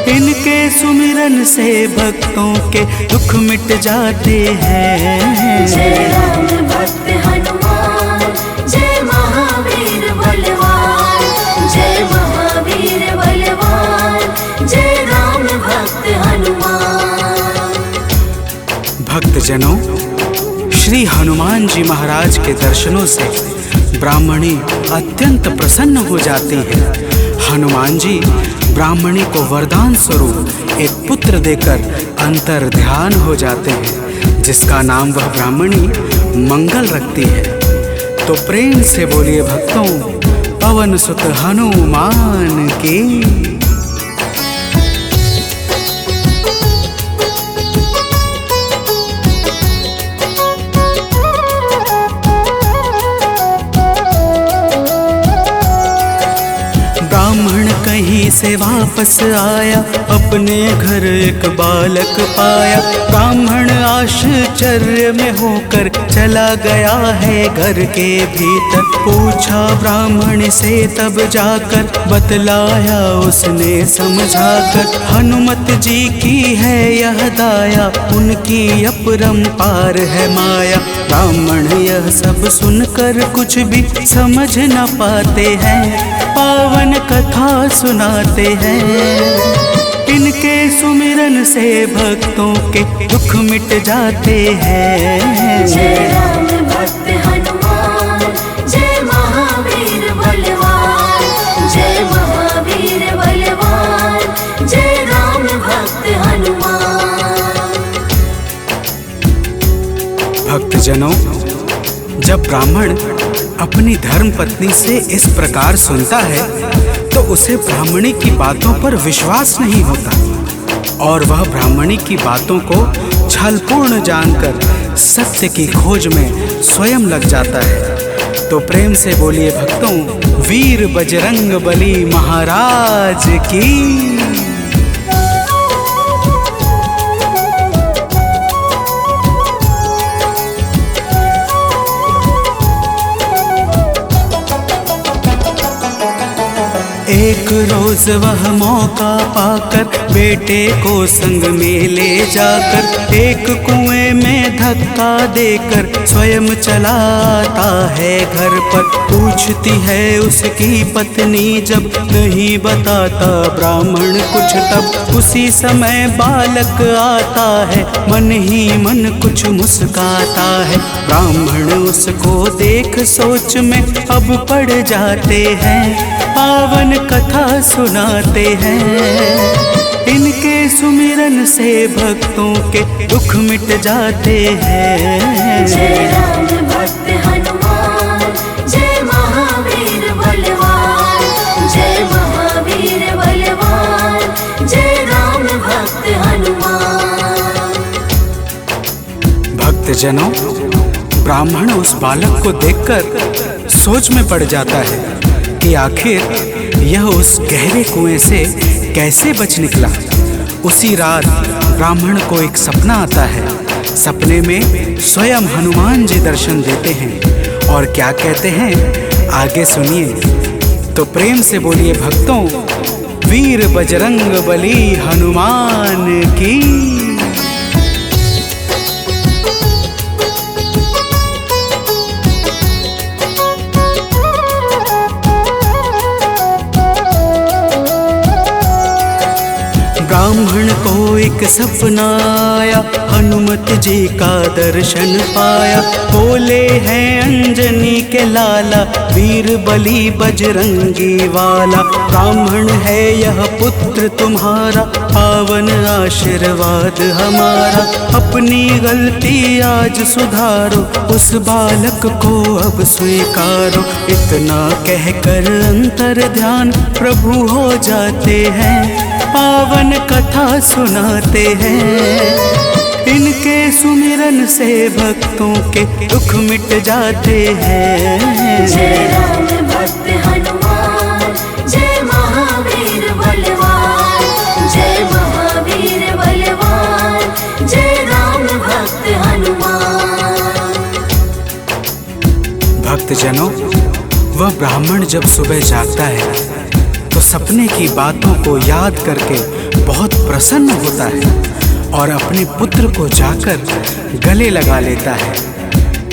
इनके सुमिरन से भक्तों के दुख मिट जाते हैं। जय राम भक्त हनुमान, जय महावीर बलवान, जय महावीर बलवान, जय राम भक्त हनुमान। भक्तजनों, श्री हनुमान जी महाराज के दर्शनों से ब्राह्मणी अत्यंत प्रसन्न हो जाती है। हनुमान जी ब्राह्मणी को वरदान स्वरूप एक पुत्र देकर अंतर ध्यान हो जाते हैं, जिसका नाम वह ब्राह्मणी मंगल रखती है। तो प्रेम से बोलिए भक्तों, पवन सुत हनुमान की। ब्राह्मण कहीं से वापस आया, अपने घर एक बालक पाया। ब्राह्मण आश्चर्य में होकर चला गया है घर के भीतर। पूछा ब्राह्मण से तब जाकर, बतलाया उसने समझाकर। हनुमत जी की है यह दाया, उनकी अपरंपार है माया। ब्राह्मण यह सब सुनकर कुछ भी समझ न पाते हैं, पावन कथा सुनाते हैं। इनके सुमिरन से भक्तों के दुख मिट जाते हैं। जय राम भक्त हनुमान, जय महावीर बलवान, जय महावीर बलवान, जय राम भक्त हनुमान। भक्तजनों, जब ब्राह्मण अपनी धर्म पत्नी से इस प्रकार सुनता है तो उसे ब्राह्मणी की बातों पर विश्वास नहीं होता और वह ब्राह्मणी की बातों को छलपूर्ण जानकर सत्य की खोज में स्वयं लग जाता है। तो प्रेम से बोलिए भक्तों, वीर बजरंग बली महाराज की। रोज वह मौका पाकर बेटे को संग में ले जाकर एक कुएं में धक्का देकर स्वयं चलाता है घर पर। पूछती है उसकी पत्नी जब नहीं बताता ब्राह्मण कुछ, तब उसी समय बालक आता है मन ही मन कुछ मुस्काता है। ब्राह्मण उसको देख सोच में अब पड़ जाते हैं, पावन कथा सुनाते हैं। इनके सुमिरन से भक्तों के दुख मिट जाते हैं। जय राम भक्त हनुमान, जय महावीर बलवान, जय महावीर बलवान, जय राम भक्त हनुमान। भक्तजनों, ब्राह्मण उस बालक को देखकर सोच में पड़ जाता है कि आखिर यह उस गहरे कुएं से कैसे बच निकला। उसी रात ब्राह्मण को एक सपना आता है। सपने में स्वयं हनुमान जी दर्शन देते हैं और क्या कहते हैं आगे सुनिए। तो प्रेम से बोलिए भक्तों, वीर बजरंग बली हनुमान की। ब्राह्मण को एक सपना आया, हनुमत जी का दर्शन पाया। बोले हैं अंजनी के लाला, वीर बली बजरंगी वाला। ब्राह्मण है यह पुत्र तुम्हारा, पावन आशीर्वाद हमारा। अपनी गलती आज सुधारो, उस बालक को अब स्वीकारो। इतना कहकर अंतर ध्यान प्रभु हो जाते हैं, पावन कथा सुनाते हैं। इनके सुमिरन से भक्तों के दुख मिट जाते हैं। जय राम भक्त हनुमान, जय महावीर बलवान, जय महावीर बलवान, जय राम भक्त हनुमान। भक्तजनों, वह ब्राह्मण जब सुबह जागता है तो सपने की बातों को याद करके बहुत प्रसन्न होता है और अपने पुत्र को जाकर गले लगा लेता है।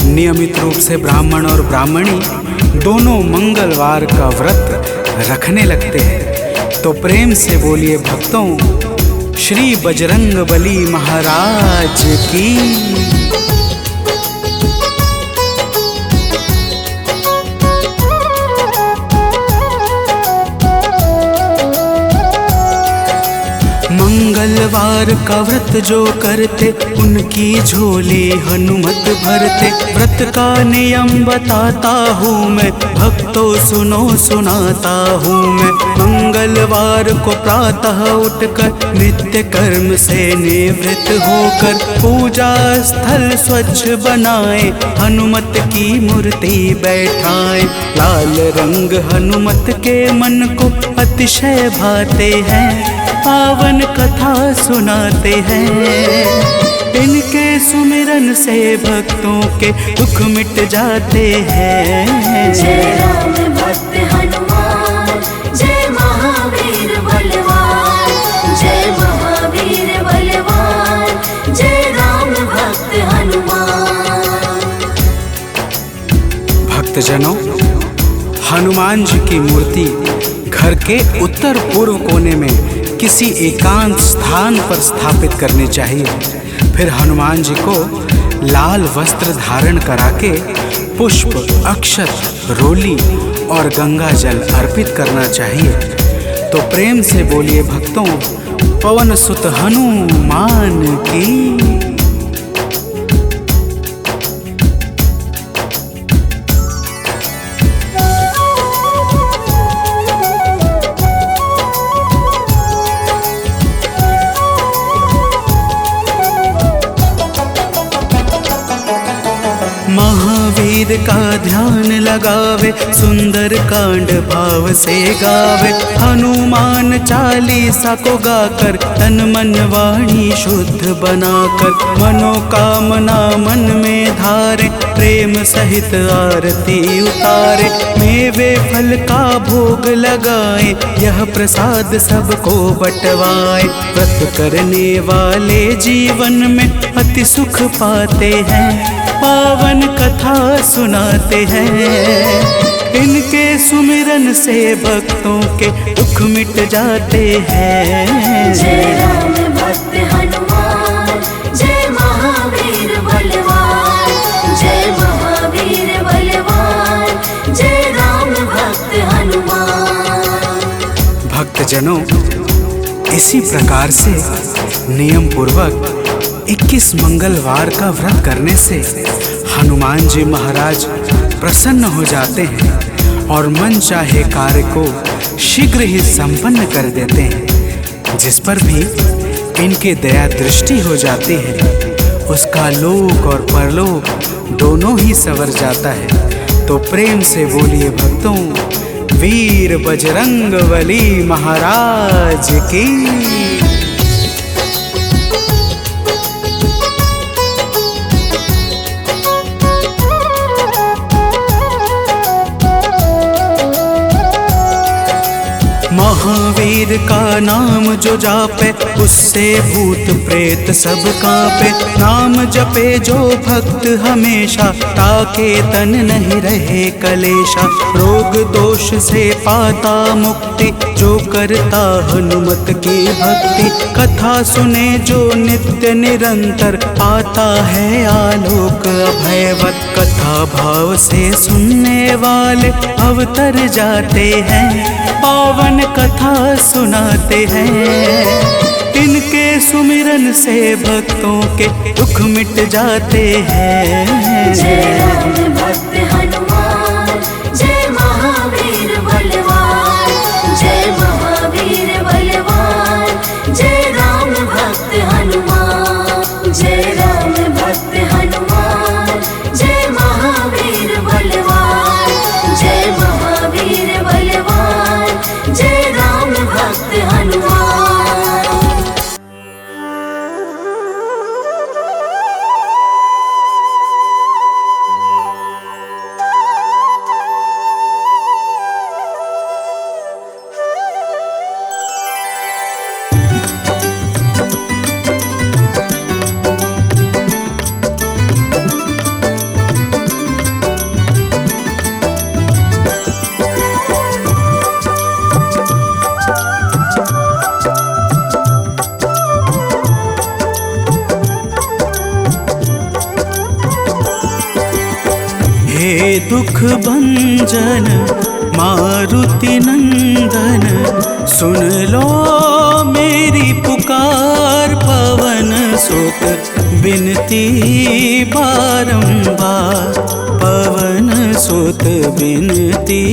नियमित रूप से ब्राह्मण और ब्राह्मणी दोनों मंगलवार का व्रत रखने लगते हैं। तो प्रेम से बोलिए भक्तों, श्री बजरंग बली महाराज की। मंगलवार का व्रत जो करते उनकी झोली हनुमत भरते। व्रत का नियम बताता हूँ मैं, भक्तों सुनो सुनाता हूँ मैं। मंगलवार को प्रातः उठकर नित्य कर्म से निवृत्त होकर पूजा स्थल स्वच्छ बनाए, हनुमत की मूर्ति बैठाए। लाल रंग हनुमत के मन को अतिशय भाते हैं, पावन कथा सुनाते हैं। इनके सुमिरन से भक्तों के दुख मिट जाते हैं। जय राम भक्त हनुमान, जय महावीर बलवान, जय महावीर बलवान, जय राम भक्त हनुमान। भक्तजनों, हनुमान जी की मूर्ति घर के उत्तर पूर्व कोने में किसी एकांत स्थान पर स्थापित करनी चाहिए। फिर हनुमान जी को लाल वस्त्र धारण करा के पुष्प, अक्षत, रोली और गंगा जल अर्पित करना चाहिए। तो प्रेम से बोलिए भक्तों, पवन सुत हनुमान की। महावीर का ध्यान लगावे, सुंदर कांड भाव से गावे। हनुमान चालीसा को गाकर तन मन वाणी शुद्ध बनाकर, मनोकामना मन में धारे, प्रेम सहित आरती उतारे। मेवे फल का भोग लगाए, यह प्रसाद सबको बंटवाए। व्रत करने वाले जीवन में अति सुख पाते हैं, पावन कथा सुनाते हैं। इनके सुमिरन से भक्तों के दुख मिट जाते हैं। जय राम भक्त हनुमान, जय महावीर बलवान, जय महावीर बलवान, जय राम भक्त हनुमान। भक्तजनों, इसी प्रकार से नियम पूर्वक 21 मंगलवार का व्रत करने से हनुमान जी महाराज प्रसन्न हो जाते हैं और मन चाहे कार्य को शीघ्र ही संपन्न कर देते हैं। जिस पर भी इनके दया दृष्टि हो जाती है, उसका लोक और परलोक दोनों ही संवर जाता है। तो प्रेम से बोलिए भक्तों, वीर बजरंगबली महाराज की। महावीर का नाम जो जापे, उससे भूत प्रेत सब कांपे। नाम जपे जो भक्त हमेशा, ताके तन नहीं रहे कलेशा। रोग दोष से पाता मुक्ति, जो करता हनुमत की भक्ति। कथा सुने जो नित्य निरंतर, आता है आलोक अभयवत। कथा भाव से सुनने वाले अवतर जाते हैं, पावन कथा सुनाते हैं। इनके सुमिरन से भक्तों के दुख मिट जाते हैं। जय राम भक्त हनुमान, जय महावीर बलवान, जय महावीर बलवान, जय राम भक्त हनुमान। जय राम भक्त हनुमान, जय महावीर बलवान, जय महावीर बलवान, जय राम भक्त हनुमान। हे दुख भंजन मारुति नंदन, सुन लो मेरी पुकार। पवन सुत बिनती बारंबार, पवन सुत बिनती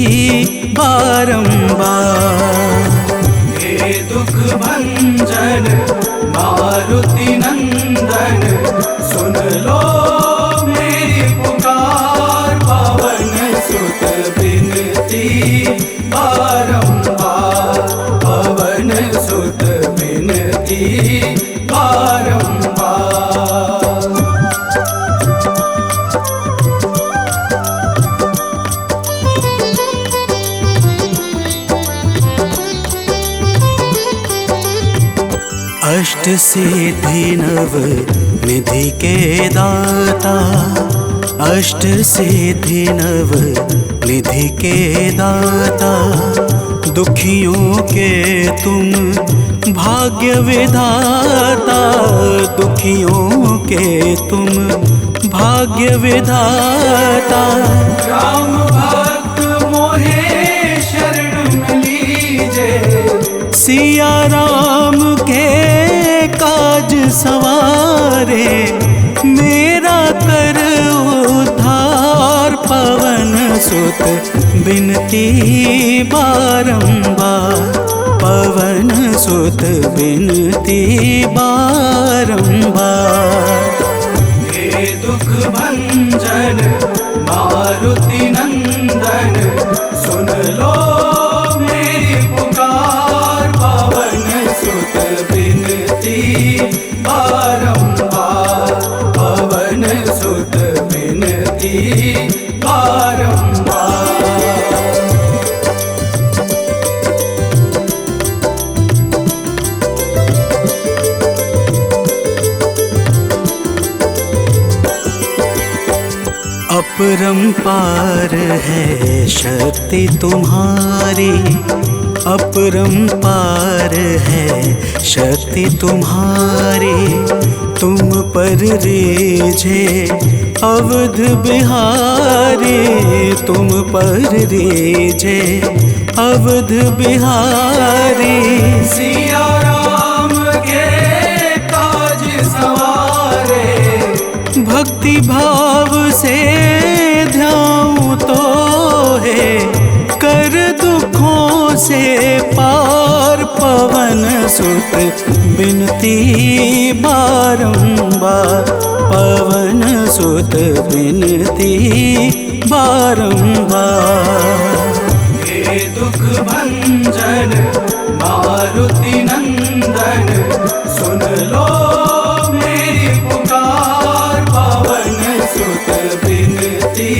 बारंबार। हे दुख भंजन मारुति नंदन, सुन लो मेरी पुकार। पवन सुत बिनती बारंबार, पवन सुत बिनती बारंबार। अष्ट सिद्धि नव निधि के दाता, अष्ट सिद्धि नव निधि के दाता। दुखियों के तुम भाग्य विधाता, दुखियों के तुम भाग्य विधाता। राम भक्त मोहे शरण लीजे, सिया राम के काज सवारे। मेरा कर उद्धार, पवन सुत बिनती बारंबार, पवन सुत बिनती बारंबार। हे दुख भंजन अपरंपार है शक्ति तुम्हारी, अपरंपार है शक्ति तुम्हारी। तुम पर रीझे अवध बिहारी, तुम पर रीझे अवध बिहारी। सिया राम के काज सवारे, भक्ति भाव से ध्याऊं तो है कर दुखों से पार। पवन सुत बिनती बारंबार, पवन सुत बिनती बारंबार। हे दुख भंजन मारुति नंदन, सुन लो मेरी पुकार। पवन सुत बिनती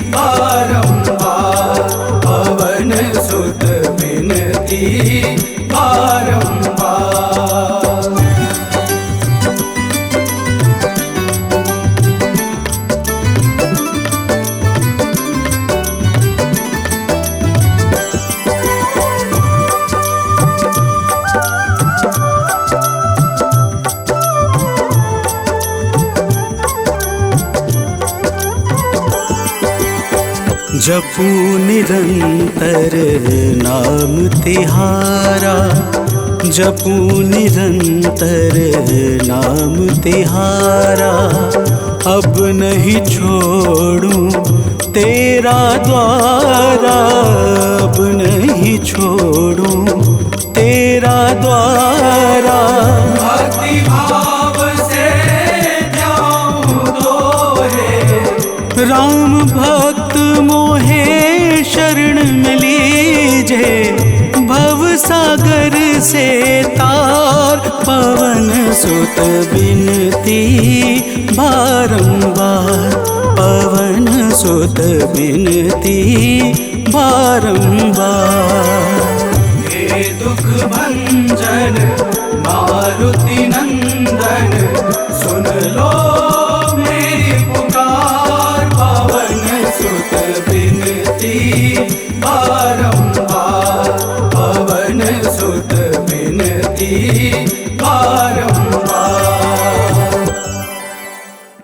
बारंबार, पवन सुत बिनती बारंबार। जपू निरंतर नाम तिहारा, जपू निरंतर नाम तिहारा। अब नहीं छोड़ूं तेरा द्वारा, अब नहीं छोड़ूं तेरा द्वारा। भक्ति भाव से ध्याऊं तो है, राम भक्त मोहे शरण में लीजे, भव सागर से तार। पवन सुत बिनती बारंबार, पवन सुत बिनती बारंबार। हे दुख भंजन मारुति नंदन, सुन लो मेरी पुकार। पवन सुत बिनती बारंबार, पवन सुत बिनती